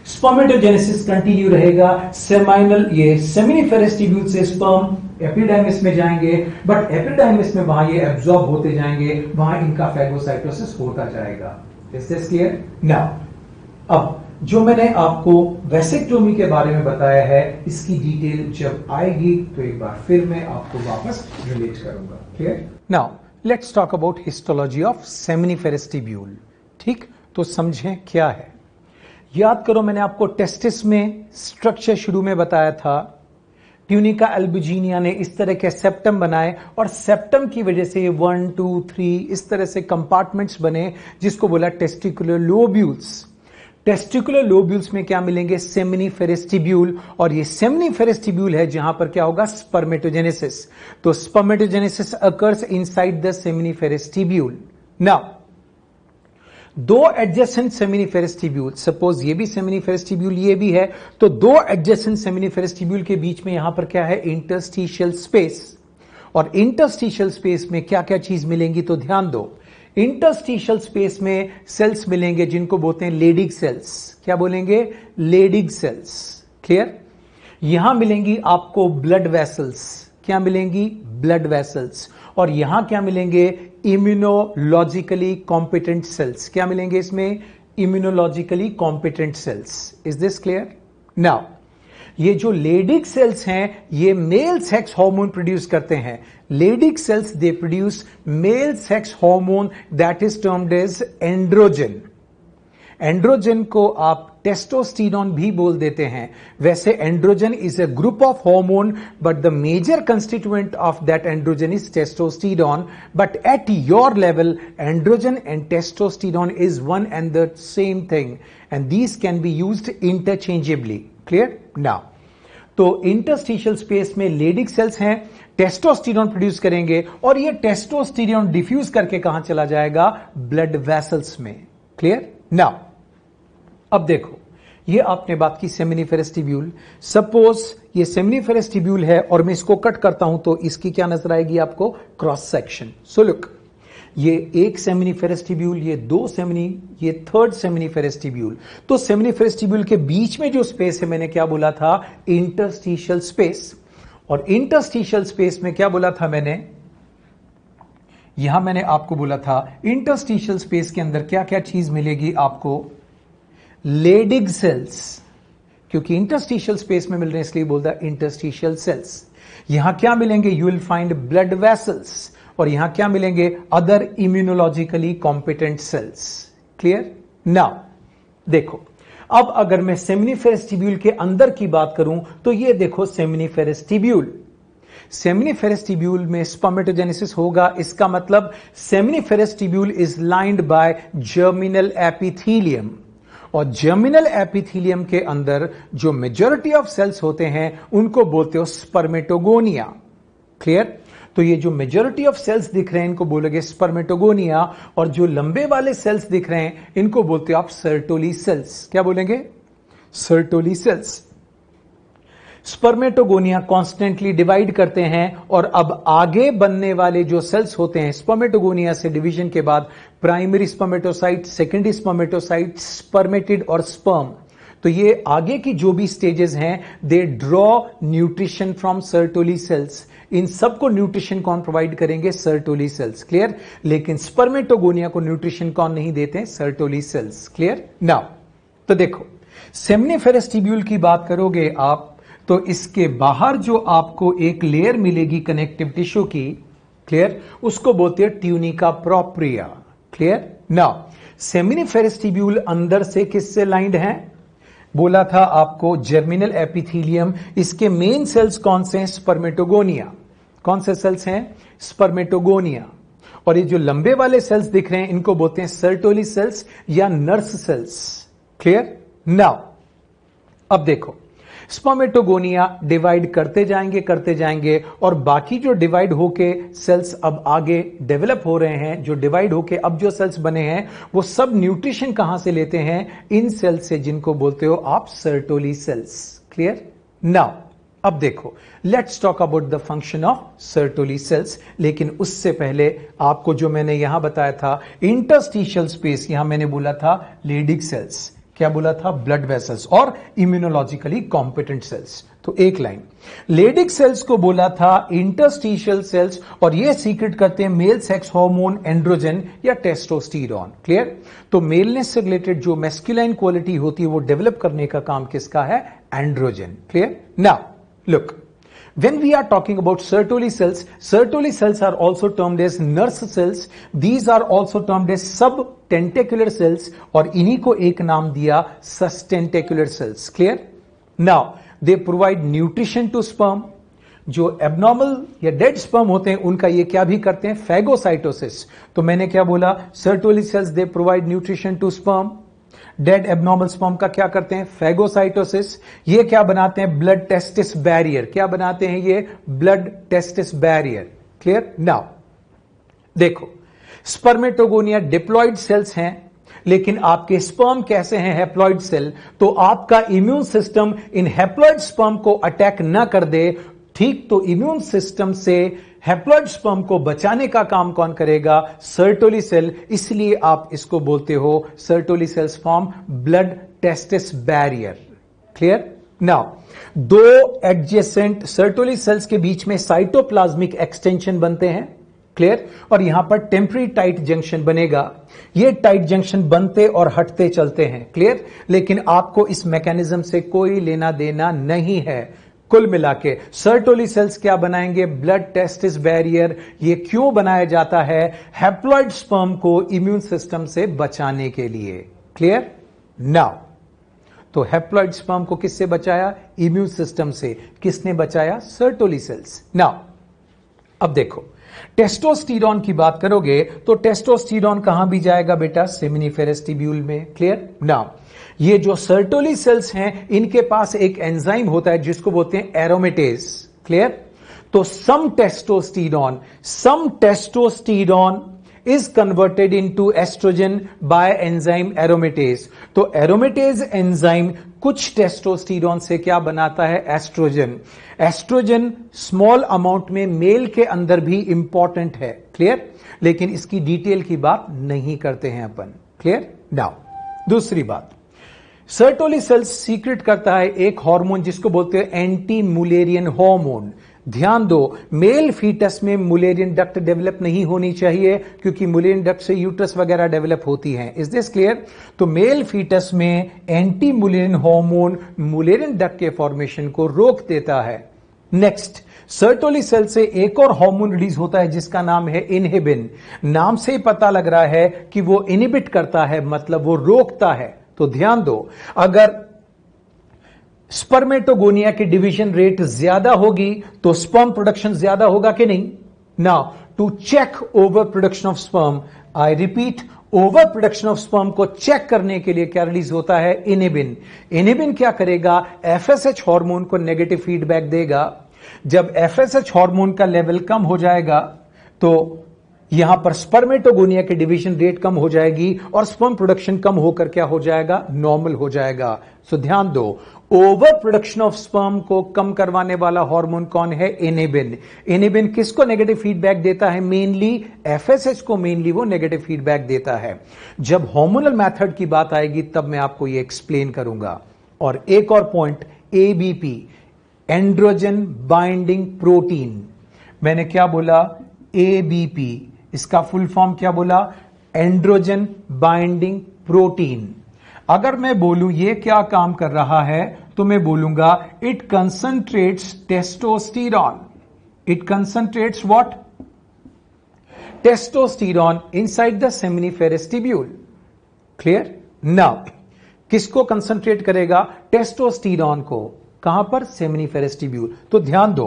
स्पर्मेटोजेनेसिस कंटिन्यू रहेगा। सेमाइनल, ये सेमिनिफेरस ट्यूब्यूल से स्पर्म एपिडाइमिस में जाएंगे, बट एपिडाइमिस में वहां ये एब्जॉर्ब होते जाएंगे, वहां इनका फैगोसाइटोसिस होता जाएगा। Is this clear now. अब जो मैंने आपको वेसेक्टोमी के बारे में बताया है इसकी डिटेल जब आएगी तो एक बार फिर मैं आपको वापस रिलेट करूंगा, clear now. Let's talk about histology of seminiferous tubule. ठीक, तो समझें क्या है। याद करो, मैंने आपको टेस्टिस में स्ट्रक्चर शुरू में बताया था। ट्यूनिका एल्बुजिनिया ने इस तरह के सेप्टम बनाए, और सेप्टम की वजह से 1, 2, 3 इस तरह से कंपार्टमेंट्स बने, जिसको बोला टेस्टिकुलर लोब्यूल्स। टेस्टिकुलर लोब्यूल्स में क्या मिलेंगे? सेमिनिफेरस ट्यूब्यूल, और ये सेमिनिफेरस ट्यूब्यूल है जहां पर क्या होगा? स्पर्मेटोजेनेसिस। तो spermatogenesis occurs inside the seminiferous tubule. Now दो एडजेसेंट सेमिनिफेरस ट्यूब्यूल, सपोज ये भी सेमिनिफेरस ट्यूब्यूल ये भी है, तो दो एडजेसेंट सेमिनिफेरस ट्यूब्यूल के बीच में यहां पर क्या है? Interstitial space. और इंटरस्टिशियल स्पेस में क्या क्या चीज मिलेंगी? तो ध्यान दो, इंटरस्टिशियल स्पेस में सेल्स मिलेंगे जिनको बोलते हैं लेडिग सेल्स। क्या बोलेंगे? Leydig cells. क्लियर? यहां मिलेंगी आपको ब्लड वेसल्स। क्या मिलेंगी? Blood vessels. और यहां क्या मिलेंगे? Immunologically competent cells. क्या मिलेंगे इसमें? Immunologically competent cells. Is this clear? Now ये जो लेडिग सेल्स हैं ये मेल सेक्स हार्मोन प्रोड्यूस करते हैं। Leydig cells they produce male sex hormone that is termed as androgen. Androgen को आप टेस्टोस्टेरोन भी बोल देते हैं। वैसे androgen is a group of hormone but the major constituent of that androgen is testosterone, but at your level androgen and testosterone is one and the same thing and these can be used interchangeably. Clear? Now तो इंटरस्टिशियल स्पेस में लेडिग सेल्स हैं, टेस्टोस्टेरोन प्रोड्यूस करेंगे और ये टेस्टोस्टेरोन डिफ्यूज करके कहां चला जाएगा? ब्लड वेसल्स में। क्लियर? नाउ अब देखो, ये आपने बात की सेमिनिफेरस ट्यूब्यूल। सपोज ये सेमिनिफेरस ट्यूब्यूल है और मैं इसको कट करता हूं तो इसकी क्या नजर आएगी आपको? Cross section. सो लुक, ये एक सेमिनिफेरस ट्यूब्यूल, ये थर्ड सेमिनिफेरस ट्यूब्यूल। तो सेमिनिफेरस ट्यूब्यूल के बीच में जो स्पेस है मैंने क्या बोला था? Interstitial space. और इंटरस्टिशियल स्पेस में क्या बोला था मैंने? यहां मैंने आपको बोला था इंटरस्टिशियल स्पेस के अंदर क्या क्या चीज मिलेगी आपको? लेडिग सेल्स, क्योंकि इंटरस्टिशियल स्पेस में मिल रहे हैं इसलिए बोलता है इंटरस्टिशियल सेल्स। यहां क्या मिलेंगे? You will find blood vessels. और यहां क्या मिलेंगे? Other immunologically competent cells. Clear? Now देखो, अब अगर मैं सेमिनिफेरस ट्यूब्यूल के अंदर की बात करूं तो ये देखो सेमिनिफेरस ट्यूब्यूल। सेमिनिफेरस ट्यूब्यूल में स्पर्मेटोजेनेसिस होगा। इसका मतलब seminiferous tubule is lined bye germinal epithelium. और जर्मिनल एपिथेलियम के अंदर जो मेजॉरिटी ऑफ सेल्स होते हैं उनको बोलते हो स्पर्मेटोगोनिया। क्लियर? तो ये जो मेजॉरिटी ऑफ सेल्स दिख रहे हैं इनको बोलोगे स्पर्मेटोगोनिया, और जो लंबे वाले सेल्स दिख रहे हैं इनको बोलते हो आप सर्टोली सेल्स। क्या बोलेंगे? Sertoli cells. Spermatogonia constantly divide करते हैं और अब आगे बनने वाले जो सेल्स होते हैं स्पर्मेटोगोनिया से डिवीजन के बाद, primary spermatocyte, secondary spermatocyte, spermatid और स्पर्म, तो ये आगे की जो भी स्टेजेस हैं they draw nutrition from Sertoli cells. इन सबको न्यूट्रिशन कौन प्रोवाइड करेंगे? Sertoli cells. क्लियर? लेकिन स्पर्मेटोगोनिया को न्यूट्रिशन कौन नहीं देते? Sertoli cells. क्लियर? नाउ तो देखो, सेमिनिफेरस ट्यूब्यूल की बात करोगे आप तो इसके बाहर जो आपको एक लेयर मिलेगी कनेक्टिव टिश्यू की, क्लियर, उसको बोलते हैं tunica propria. Clear? Now seminiferous tubule अंदर से किससे लाइंड है? बोला था आपको जर्मिनल एपिथेलियम। इसके मेन सेल्स कौन से हैं? स्पर्मेटोगोनिया। कौन से सेल्स हैं? स्पर्मेटोगोनिया। और ये जो लंबे वाले सेल्स दिख रहे हैं इनको बोलते हैं सर्टोली सेल्स या नर्स सेल्स। क्लियर? नाउ अब देखो, स्पर्मेटोगोनिया डिवाइड करते जाएंगे और बाकी जो डिवाइड होके सेल्स अब आगे डेवलप हो रहे हैं, जो डिवाइड होके अब जो सेल्स बने हैं वो सब न्यूट्रिशन कहां से लेते हैं? इन सेल्स से, जिनको बोलते हो आप सर्टोली सेल्स। क्लियर? नाउ अब देखो, let's talk about the function of Sertoli cells. लेकिन उससे पहले आपको जो मैंने यहां बताया था इंटरस्टिशियल स्पेस, यहां मैंने बोला था लेडिग सेल्स। क्या बोला था? ब्लड वेसल्स और इम्यूनोलॉजिकली कॉम्पिटेंट सेल्स। तो एक लाइन, लेडिग सेल्स को बोला था इंटरस्टिशियल सेल्स और ये सीक्रेट करते हैं मेल सेक्स हार्मोन एंड्रोजन या टेस्टोस्टेरोन। क्लियर? तो मेलनेस से रिलेटेड जो मैस्कुलाइन क्वालिटी होती है वो डेवलप करने का काम किसका है? Androgen. Clear? Now look, when we are talking about Sertoli cells are also termed as nurse cells. These are also termed as subtentacular cells और इन्हीं को एक नाम दिया sustentacular cells. Clear? Now they provide nutrition to sperm. जो एबनॉर्मल या डेड स्पर्म होते हैं उनका ये क्या भी करते हैं? फैगोसाइटोसिस। तो मैंने क्या बोला? Sertoli cells they provide nutrition to sperm. Dead abnormal sperm का क्या करते हैं? फैगोसाइटोसिस। ये क्या बनाते हैं? Blood testis barrier. क्या बनाते हैं ये? Blood testis barrier. Clear? Now देखो, स्पर्मेटोगोनिया डिप्लॉइड सेल्स हैं, लेकिन आपके स्पर्म कैसे हैं? Haploid cell. तो आपका इम्यून सिस्टम इन हैप्लॉइड स्पर्म को अटैक ना कर दे, ठीक, तो इम्यून सिस्टम से हैप्लॉइड स्पर्म को बचाने का काम कौन करेगा? Sertoli cell. इसलिए आप इसको बोलते हो Sertoli cells form blood testis barrier. Clear? Now दो एडजेसेंट सर्टोली सेल्स के बीच में साइटोप्लाज्मिक एक्सटेंशन बनते हैं। क्लियर? और यहां पर टेम्पररी टाइट जंक्शन बनेगा। ये टाइट जंक्शन बनते और हटते चलते हैं। क्लियर? लेकिन आपको इस मैकेनिज्म से कोई लेना देना नहीं है। कुल मिला के सर्टोली सेल्स क्या बनाएंगे? Blood testis barrier. ये क्यों बनाया जाता है? हैप्लॉइड स्पर्म को इम्यून सिस्टम से बचाने के लिए। क्लियर? नाउ तो हैप्लॉइड स्पर्म को किससे बचाया? इम्यून सिस्टम से। किसने बचाया? Sertoli cells. नाउ अब देखो, टेस्टोस्टेरोन की बात करोगे तो टेस्टोस्टेरोन कहां भी जाएगा बेटा? सेमिनिफेरस ट्यूब्यूल में। क्लियर? नाउ ये जो सर्टोली सेल्स हैं, इनके पास एक एंजाइम होता है जिसको बोलते हैं एरोमेटेज। क्लियर? तो some testosterone is converted into estrogen by enzyme aromatase. तो एरोमेटेज एंजाइम कुछ टेस्टोस्टेरोन से क्या बनाता है? एस्ट्रोजन। एस्ट्रोजन स्मॉल अमाउंट में मेल के अंदर भी इंपॉर्टेंट है। क्लियर? लेकिन इसकी डिटेल की बात नहीं करते हैं अपन। क्लियर? नाउ दूसरी बात, सर्टोली सेल्स सीक्रेट करता है एक हार्मोन जिसको बोलते हैं एंटी मुलेरियन हार्मोन। ध्यान दो, मेल फीटस में मुलेरियन डक्ट डेवलप नहीं होनी चाहिए, क्योंकि मुलेरियन डक्ट से यूट्रस वगैरह डेवलप होती हैं। Is this clear? तो मेल फीटस में anti Mullerian hormone Mullerian duct के फॉर्मेशन को रोक देता है। नेक्स्ट, सर्टोली सेल से एक और हार्मोन रिलीज होता है जिसका नाम है इनहिबिन। नाम से ही पता लग रहा है कि वो इनहिबिट करता है, मतलब वो रोकता है। तो ध्यान दो, अगर स्पर्मेटोगोनिया की डिवीजन रेट ज्यादा होगी तो स्पर्म प्रोडक्शन ज्यादा होगा कि नहीं? Now to check over production of sperm, I repeat, over production of sperm को चेक करने के लिए क्या रिलीज होता है? इनहिबिन। इनहिबिन क्या करेगा? एफएसएच हार्मोन को नेगेटिव फीडबैक देगा। जब एफएसएच हार्मोन का लेवल कम हो जाएगा तो यहां पर स्पर्मेटोगोनिया की डिवीजन रेट कम हो जाएगी और स्पर्म प्रोडक्शन कम होकर क्या हो जाएगा? नॉर्मल हो जाएगा। सो ध्यान दो, ओवर प्रोडक्शन ऑफ स्पर्म को कम करवाने वाला हार्मोन कौन है? इनहिबिन। इनहिबिन किसको नेगेटिव फीडबैक देता है? मेनली एफएसएच को मेनली वो नेगेटिव फीडबैक देता है। जब हार्मोनल मेथड की बात आएगी तब मैं आपको ये एक्सप्लेन करूंगा। और एक और point, ABP, androgen binding protein. मैंने क्या बोला? एबीपी। इसका फुल फॉर्म क्या बोला? Androgen binding protein. अगर मैं बोलूं ये क्या काम कर रहा है तो मैं बोलूंगा it concentrates testosterone. It concentrates what? Testosterone inside the seminiferous tubule. Clear? Now किसको कंसंट्रेट करेगा? टेस्टोस्टेरोन को। कहां पर? Seminiferous tubule. तो ध्यान दो,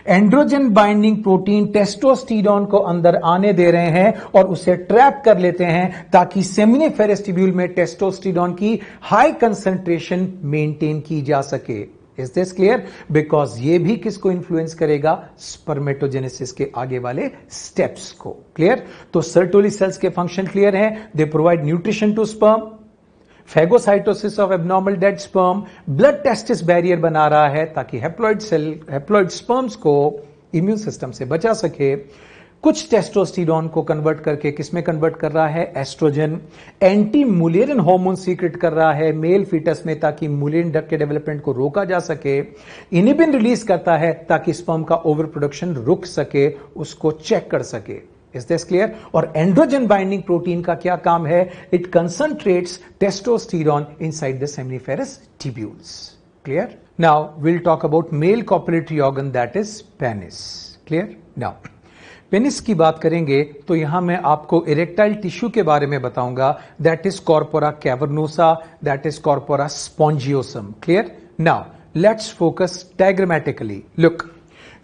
एंड्रोजन बाइंडिंग प्रोटीन टेस्टोस्टेरोन को अंदर आने दे रहे हैं और उसे ट्रैप कर लेते हैं ताकि सेमिनिफेरस ट्यूब्यूल में टेस्टोस्टेरोन की हाई कंसंट्रेशन मेंटेन की जा सके। Is this clear? बिकॉज ये भी किसको इंफ्लुएंस करेगा? स्पर्मेटोजेनेसिस के आगे वाले स्टेप्स को। क्लियर? तो सर्टोली सेल्स के फंक्शन क्लियर है। They provide nutrition to sperm, phagocytosis of abnormal dead sperm, blood testis barrier बना रहा है ताकि हैप्लॉइड स्पर्म्स को इम्यून सिस्टम से बचा सके। कुछ टेस्टोस्टेरोन को कन्वर्ट करके किसमें कन्वर्ट कर रहा है? Estrogen. Anti Mullerian hormone secrete कर रहा है मेल फीटस में ताकि मुलेरियन डक्ट के डेवलपमेंट को रोका जा सके। इनहिबिन रिलीज करता है ताकि स्पर्म का ओवर प्रोडक्शन रुक सके, उसको चेक कर सके। Is this clear? और एंड्रोजन बाइंडिंग प्रोटीन का क्या काम है? It concentrates testosterone inside the seminiferous tubules. Clear? Now will talk about male copulatory organ, that is penis. Clear? Now penis की बात करेंगे तो यहां मैं आपको इरेक्टाइल टिश्यू के बारे में बताऊंगा, that is corpora cavernosa, that is corpora spongiosum. Clear? Now let's focus diagrammatically. Look,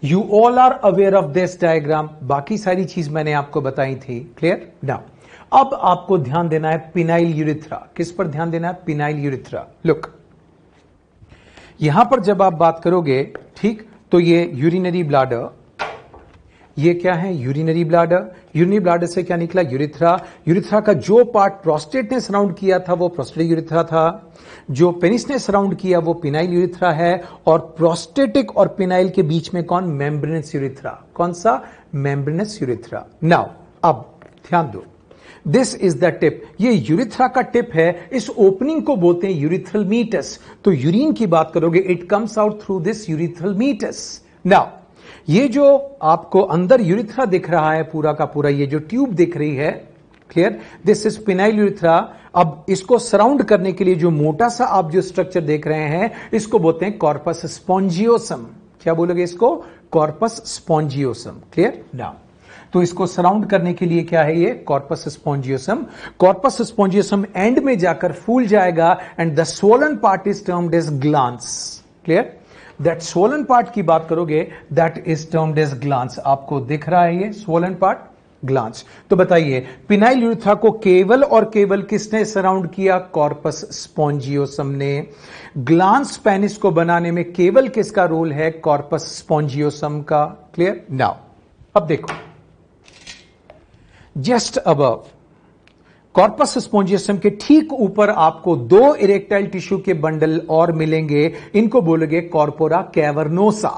you all are aware of this diagram. बाकी सारी चीज मैंने आपको बताई थी। क्लियर? नाउ अब आपको ध्यान देना है पिनाइल यूरिथ्रा। किस पर ध्यान देना है? Phenyl urethra. लुक, यहां पर जब आप बात करोगे, ठीक, तो ये यूरिनरी ब्लाडर, ये क्या है? Urinary bladder. यूरिनरी ब्लाडर से क्या निकला? यूरिथ्रा। यूरिथ्रा का जो पार्ट प्रोस्टेट ने सराउंड किया था वो प्रोस्टेटिक यूरिथ्रा था, जो पेनिस ने सराउंड किया वो पिनाइल यूरिथ्रा है, और प्रोस्टेटिक और पिनाइल के बीच में कौन? Membranes urethra. कौन सा? Membranes urethra. नाउ अब ध्यान दो, दिस इज द टिप। ये यूरिथ्रा का टिप है, इस ओपनिंग को बोलते हैं यूरिथ्रल मीटस। तो यूरिन की बात करोगे, it comes out through this urethral meatus. Now ये जो आपको अंदर यूरिथ्रा दिख रहा है पूरा का पूरा, ये जो ट्यूब दिख रही है, clear, this is phenyl urethra. अब इसको सराउंड करने के लिए जो मोटा सा आप जो स्ट्रक्चर देख रहे हैं, इसको बोलते हैं कॉर्पस स्पॉन्जियोसम। क्या बोलोगे इसको? Corpus spongiosum. क्लियर? नाउ तो इसको सराउंड करने के लिए क्या है? ये corpus spongiosum. Corpus spongiosum end में जाकर फूल जाएगा and the swollen part is termed as glans. Clear? That swollen part की बात करोगे, that is termed as glans. आपको दिख रहा है ये स्वोलन पार्ट? ग्लांस। तो बताइए, पिनाइल यूरिथ्रा को केवल और केवल किसने सराउंड किया? कॉर्पस स्पॉन्जियोसम ने। ग्लांस पेनिस को बनाने में केवल किसका रोल है? कॉर्पस स्पॉन्जियोसम का। क्लियर? नाउ अब देखो, जस्ट अबव कॉर्पस स्पॉन्जियोसम के ठीक ऊपर आपको दो इरेक्टाइल टिश्यू के बंडल और मिलेंगे। इनको बोलोगे कॉर्पोरा कैवर्नोसा।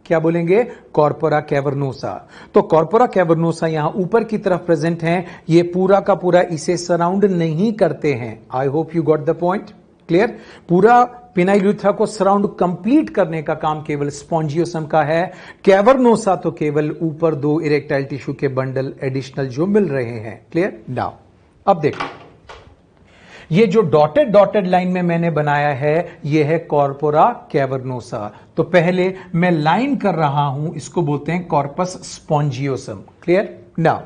क्या बोलेंगे? Corpora cavernosa. तो कॉर्पोरा कैवर्नोसा यहां ऊपर की तरफ प्रेजेंट हैं। ये पूरा का पूरा इसे सराउंड नहीं करते हैं। I hope you got the point. Clear? पूरा पिनाइल यूरिथ्रा को सराउंड कंप्लीट करने का काम केवल स्पॉन्जियोसम का है। कैवर्नोसा तो केवल ऊपर दो इरेक्टाइल टिश्यू के बंडल एडिशनल जो मिल रहे हैं। क्लियर? नाउ अब देखो, ये जो डॉटेड लाइन में मैंने बनाया है, ये है कॉर्पोरा कैवर्नोसा। तो पहले मैं लाइन कर रहा हूं, इसको बोलते हैं कॉर्पस स्पॉन्जियोसम। क्लियर? नाउ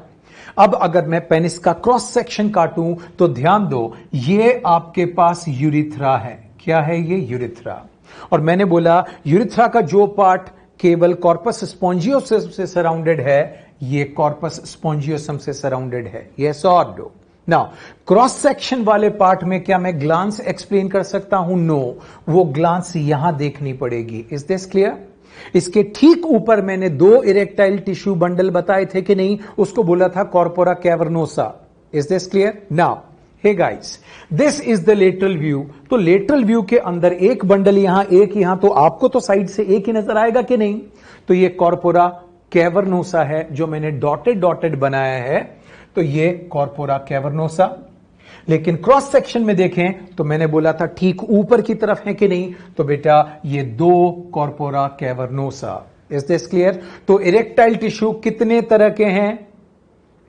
अब अगर मैं पेनिस का क्रॉस सेक्शन काटूं तो ध्यान दो, ये आपके पास यूरिथ्रा है। क्या है ये? यूरिथ्रा। और मैंने बोला यूरिथ्रा का जो पार्ट केवल कॉर्पस स्पॉन्जियोसम से सराउंडेड है, ये कॉर्पस स्पॉन्जियोसम से सराउंडेड है। यस और नो? नाउ क्रॉस सेक्शन वाले पार्ट में क्या मैं ग्लांस एक्सप्लेन कर सकता हूं? नो, वो ग्लांस यहां देखनी पड़ेगी। Is this clear? इसके ठीक ऊपर मैंने दो इरेक्टाइल टिश्यू बंडल बताए थे कि नहीं? उसको बोला था corpora cavernosa. Is this clear? Now hey guys, this is the lateral view. तो लेटरल व्यू के अंदर एक बंडल यहां, एक यहां, तो आपको तो साइड से एक ही नजर आएगा कि नहीं? तो ये कॉर्पोरा कैवर्नोसा है जो मैंने डॉटेड बनाया है। तो ये कॉर्पोरा कैवर्नोसा। लेकिन क्रॉस सेक्शन में देखें तो मैंने बोला था ठीक ऊपर की तरफ है कि नहीं? तो बेटा ये दो corpora cavernosa. Is this clear? तो इरेक्टाइल टिश्यू कितने तरह के हैं?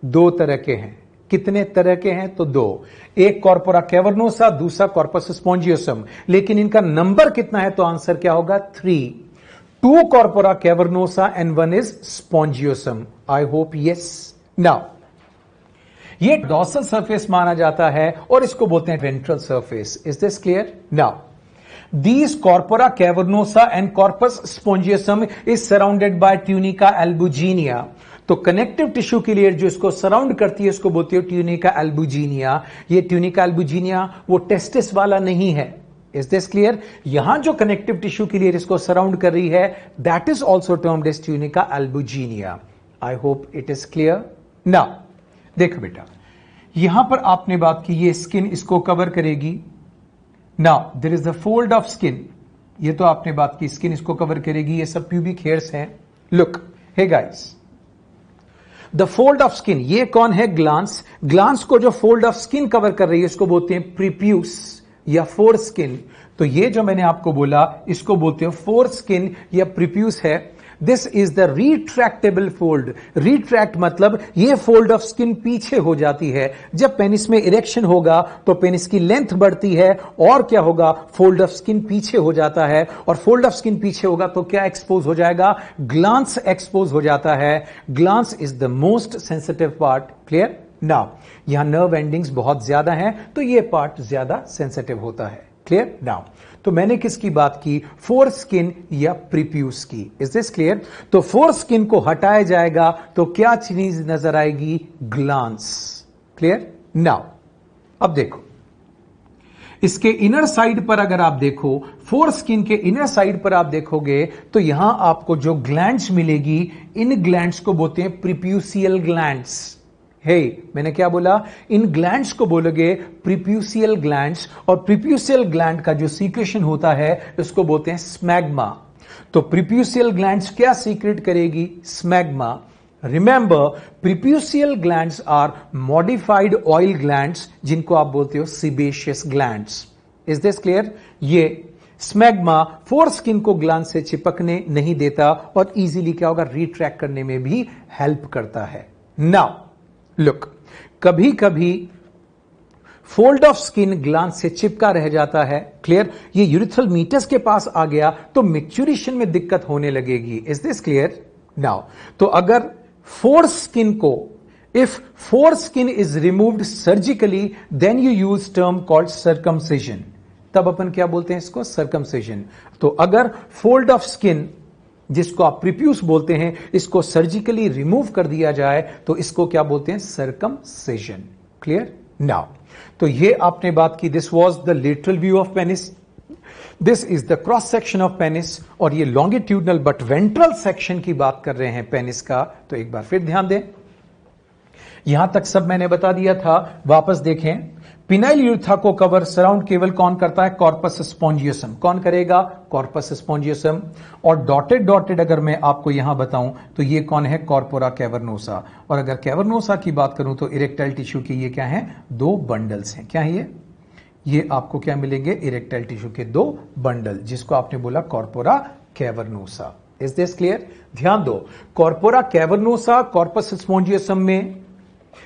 दो तरह के हैं। कितने तरह के हैं? तो दो। एक कॉर्पोरा कैवर्नोसा, दूसरा कॉर्पस स्पॉन्जियोसम। लेकिन इनका नंबर कितना है? तो आंसर क्या होगा? 3। 2 corpora cavernosa and 1 is spongiosum. I hope yes. Now ये डॉर्सल सरफेस माना जाता है और इसको बोलते हैं ventral surface. Is this clear? Now these corpora cavernosa and corpus spongiosum is surrounded by tunica albuginea। तो कनेक्टिव टिश्यू की लेयर जो इसको सराउंड करती है इसको बोलती है ट्यूनिका एल्बुजिनिया। ये ट्यूनिका एल्बुजिनिया वो टेस्टिस वाला नहीं है। Is this clear? यहां जो कनेक्टिव टिश्यू की लेयर इसको सराउंड कर रही है, that is also termed as tunica albuginea. I hope it is clear. Now देखो बेटा, यहां पर आपने बात की ये स्किन इसको कवर करेगी। Now there is the fold of skin. ये तो आपने बात की स्किन इसको कवर करेगी, ये सब प्यूबिक हेयर्स हैं। Look hey guys, the fold of skin, ये कौन है? ग्लांस। ग्लांस को जो फोल्ड ऑफ स्किन कवर कर रही है इसको बोलते हैं प्रीप्यूस या फोर स्किन। तो ये जो मैंने आपको बोला इसको बोलते हैं फोर स्किन या प्रीप्यूस है। This is the retractable fold. Retract मतलब ये फोल्ड ऑफ स्किन पीछे हो जाती है। जब पेनिस में इरेक्शन होगा तो पेनिस की लेंथ बढ़ती है और क्या होगा? फोल्ड ऑफ स्किन पीछे हो जाता है। और फोल्ड ऑफ स्किन पीछे होगा तो क्या एक्सपोज हो जाएगा? ग्लांस एक्सपोज हो जाता है। Glans is the most sensitive part. Clear? Now यहां नर्व एंडिंग्स बहुत ज्यादा हैं तो ये पार्ट ज्यादा सेंसिटिव होता है। क्लियर? नाउ तो मैंने किसकी बात की? फोर स्किन या प्रीप्यूस की। Is this clear? तो फोर स्किन को हटाया जाएगा तो क्या चीज नजर आएगी? ग्लांस। क्लियर? नाउ अब देखो, इसके इनर साइड पर अगर आप देखो, फोर स्किन के इनर साइड पर आप देखोगे तो यहां आपको जो ग्लैंड्स मिलेगी, इन ग्लैंड्स को बोलते हैं प्रीप्यूसियल ग्लैंड्स। हे, मैंने क्या बोला? इन ग्लैंड्स को बोलोगे प्रीप्यूसियल ग्लैंड्स, और प्रीप्यूसियल ग्लैंड का जो सीक्रेशन होता है उसको बोलते हैं स्मैग्मा। तो प्रीप्यूसियल ग्लैंड्स क्या सीक्रेट करेगी? Smegma. Remember, preputial glands are modified oil glands, जिनको आप बोलते हो sebaceous glands. Is this clear? ये स्मैग्मा फोर स्किन को ग्लैंड से चिपकने नहीं देता और इजीली क्या होगा? रिट्रैक्ट करने में भी हेल्प करता है। नाउ लुक, कभी कभी फोल्ड ऑफ स्किन ग्लैंड से चिपका रह जाता है। क्लियर? ये यूरिथ्रल मीटस के पास आ गया तो मैच्योरेशन में दिक्कत होने लगेगी। Is this clear? नाउ तो अगर foreskin को, if foreskin is removed surgically, then you use term called circumcision। तब अपन क्या बोलते हैं इसको? circumcision। तो अगर fold of skin, जिसको आप प्रीप्यूस बोलते हैं, इसको सर्जिकली रिमूव कर दिया जाए तो इसको क्या बोलते हैं? circumcision। क्लियर? नाउ तो ये आपने बात की, this was the literal view of penis, this is the cross section of penis, और ये लॉन्गिट्यूडनल बट वेंट्रल सेक्शन की बात कर रहे हैं पेनिस का। तो एक बार फिर ध्यान दें, यहां तक सब मैंने बता दिया था, वापस देखें। पिनाइल यूरेथ्रा को कवर सराउंड केवल कौन करता है? Corpus spongiosum. कौन करेगा? Corpus spongiosum. और डॉटेड डॉटेड अगर मैं आपको यहां बताऊं तो ये कौन है? Corpora cavernosa. और अगर कैवर्नोसा की बात करूं तो इरेक्टाइल टिश्यू के ये क्या है? दो बंडल्स हैं। क्या है ये आपको क्या मिलेंगे? इरेक्टाइल टिश्यू के दो बंडल, जिसको आपने बोला corpora cavernosa. Is this clear? ध्यान दो, कॉर्पोरा कैवर्नोसा, कॉर्पस स्पॉन्जियोसम में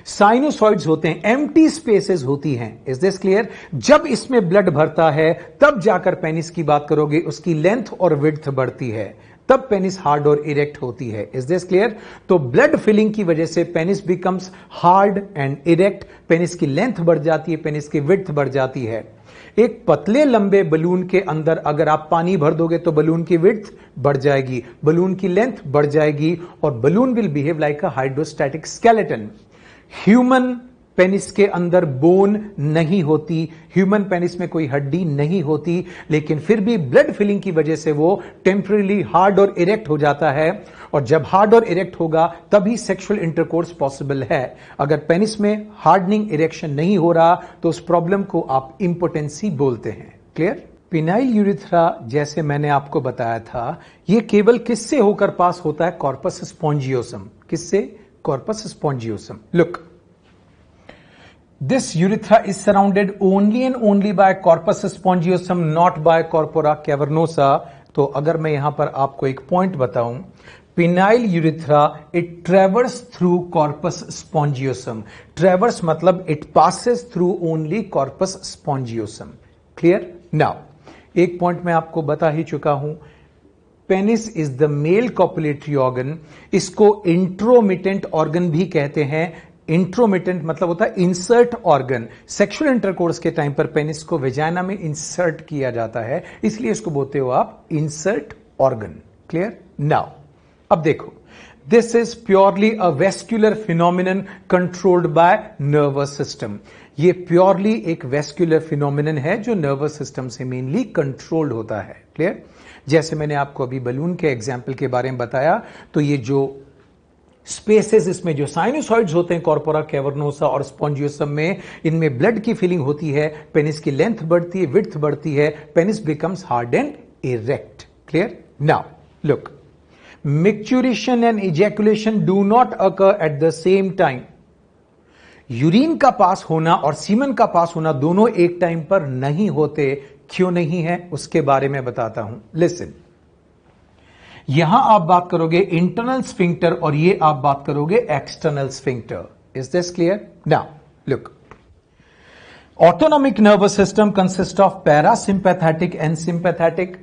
साइनोसॉइड्स होते हैं, एम्प्टी स्पेसेस होती हैं। Is this clear? जब इसमें ब्लड भरता है तब जाकर पेनिस की बात करोगे, उसकी लेंथ और विड्थ बढ़ती है, तब पेनिस हार्ड और इरेक्ट होती है। Is this clear? तो ब्लड फिलिंग की वजह से penis becomes hard and erect, penis की लेंथ बढ़ जाती है, पेनिस की विड्थ बढ़ जाती है। एक पतले लंबे बलून के अंदर अगर आप पानी भर दोगे तो बलून की विड्थ बढ़ जाएगी, बलून की लेंथ बढ़ जाएगी, और balloon will behave like a hydrostatic skeleton. Human penis के अंदर बोन नहीं होती, ह्यूमन पेनिस में कोई हड्डी नहीं होती, लेकिन फिर भी ब्लड फिलिंग की वजह से वो टेम्पररी हार्ड और इरेक्ट हो जाता है, और जब हार्ड और इरेक्ट होगा तभी सेक्सुअल इंटरकोर्स पॉसिबल है। अगर पेनिस में हार्डनिंग इरेक्शन नहीं हो रहा तो उस प्रॉब्लम को आप इंपोटेंसी बोलते हैं। क्लियर? पिनाइल यूरिथ्रा, जैसे मैंने आपको बताया था, ये केवल किससे होकर पास होता है? Corpus spongiosum. किससे? Corpus spongiosum. Look, this urethra is surrounded only and only by corpus spongiosum, not by corpora cavernosa। तो अगर मैं यहां पर आपको एक पॉइंट बताऊं, penile urethra it traverse through corpus spongiosum. Traverse मतलब it passes through only corpus spongiosum. Clear? Now एक पॉइंट मैं आपको बता ही चुका हूं, penis is the male copulatory organ, इसको इंट्रोमिटेंट ऑर्गन भी कहते हैं। इंट्रोमिटेंट मतलब होता है इंसर्ट ऑर्गन। सेक्सुअल इंटरकोर्स के टाइम पर पेनिस को वेजाइना में इंसर्ट किया जाता है, इसलिए इसको बोलते हो आप इंसर्ट ऑर्गन। क्लियर? नाउ अब देखो, this is purely a vascular phenomenon controlled by nervous system. ये प्योरली एक वेस्क्यूलर फिनोमिनन है जो नर्वस सिस्टम से मेनली कंट्रोल्ड होता है। क्लियर? जैसे मैंने आपको अभी बलून के एग्जाम्पल के बारे में बताया, तो ये जो स्पेसेस, इसमें जो साइनोसॉइड्स होते हैं कॉर्पोरा कैवर्नोसा और स्पॉन्जियोसम में, इनमें ब्लड की फीलिंग होती है, पेनिस की लेंथ बढ़ती है, विड्थ बढ़ती है, penis becomes hard and erect. Clear? Now look, maturation and ejaculation do not occur at the same time. Urine का पास होना और सीमन का पास होना दोनों एक टाइम पर नहीं होते। क्यों नहीं है उसके बारे में बताता हूं। लिसन, यहां आप बात करोगे इंटरनल स्फिंक्टर और ये आप बात करोगे external sphincter. Is this clear? Now look, autonomic nervous system consist of parasympathetic and sympathetic.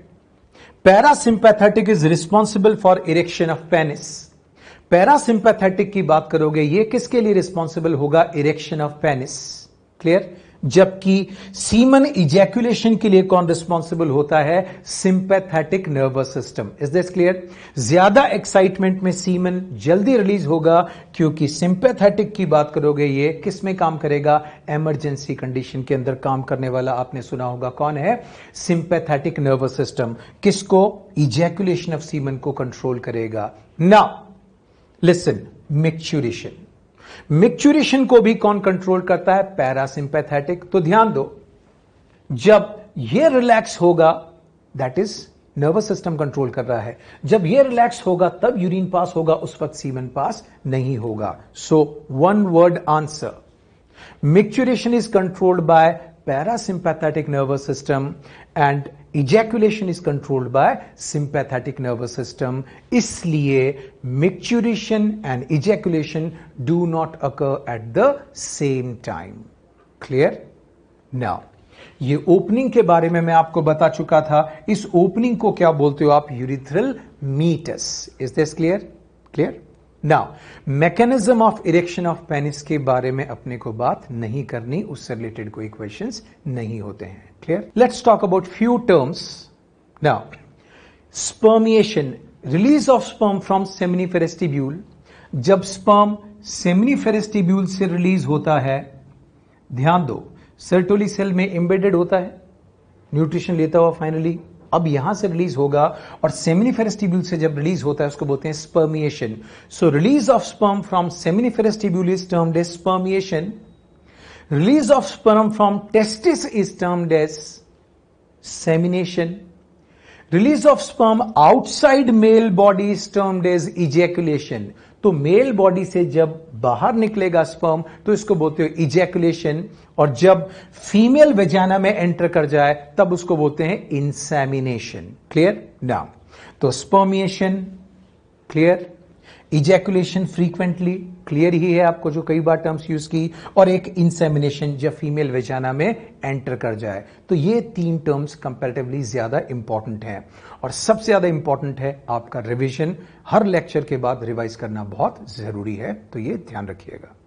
Parasympathetic is responsible for erection of penis. Parasympathetic की बात करोगे, ये किसके लिए रिस्पॉन्सिबल होगा? Erection of penis. क्लियर? जबकि सीमन इजैकुलेशन के लिए कौन रिस्पॉन्सिबल होता है? Sympathetic nervous system. Is this clear? ज्यादा एक्साइटमेंट में सीमन जल्दी रिलीज होगा, क्योंकि सिंपैथेटिक की बात करोगे ये किस में काम करेगा? इमरजेंसी कंडीशन के अंदर काम करने वाला आपने सुना होगा कौन है? Sympathetic nervous system. किसको? इजैकुलेशन ऑफ सीमन को कंट्रोल करेगा। Now listen, maturation. मैच्योरेशन को भी कौन कंट्रोल करता है? पैरासिंपैथेटिक। तो ध्यान दो, जब ये रिलैक्स होगा, that is nervous system control कर रहा है, जब ये रिलैक्स होगा तब यूरिन पास होगा, उस वक्त सीमन पास नहीं होगा। So one word answer, maturation is controlled by parasympathetic nervous system and ejaculation is controlled by sympathetic nervous system. इसलिए maturation and ejaculation do not occur at the same time. Clear? Now, ये ओपनिंग के बारे में मैं आपको बता चुका था। इस ओपनिंग को क्या बोलते हो आप? Urethral meatus. Is this clear? Clear? Now, mechanism of erection of penis के बारे में अपने को बात नहीं करनी, उससे रिलेटेड कोई क्वेश्चंस नहीं होते हैं। Clear? Let's talk about few terms. Now, spermiation, release of sperm from seminiferous tubule. जब स्पर्म सेमिनिफेरस ट्यूब्यूल से रिलीज होता है, ध्यान दो, सर्टोली सेल में एम्बेडेड होता है, न्यूट्रिशन लेता हुआ फाइनली अब यहां से रिलीज होगा, और सेमिनिफेरस ट्यूब्यूल से जब रिलीज होता है उसको बोलते हैं spermiation. So release of sperm from seminiferous tubule is termed as spermiation. Release of sperm from testis is termed as semination. Release of sperm outside male body is termed as ejaculation. तो मेल बॉडी से जब बाहर निकलेगा स्पर्म तो इसको बोलते हो इजैकुलेशन, और जब फीमेल वेजाना में एंटर कर जाए तब उसको बोलते हैं इंसेमिनेशन। क्लियर? नाउ, तो spermiation clear, ejaculation frequently clear ही है आपको जो कई बार टर्म्स यूज की, और एक इंसेमिनेशन जब फीमेल वेजाना में एंटर कर जाए। तो ये तीन टर्म्स कंपैरेटिवली ज्यादा इंपॉर्टेंट हैं, और सबसे ज्यादा इंपॉर्टेंट है आपका रिवीजन। हर लेक्चर के बाद रिवाइज करना बहुत जरूरी है, तो ये ध्यान रखिएगा।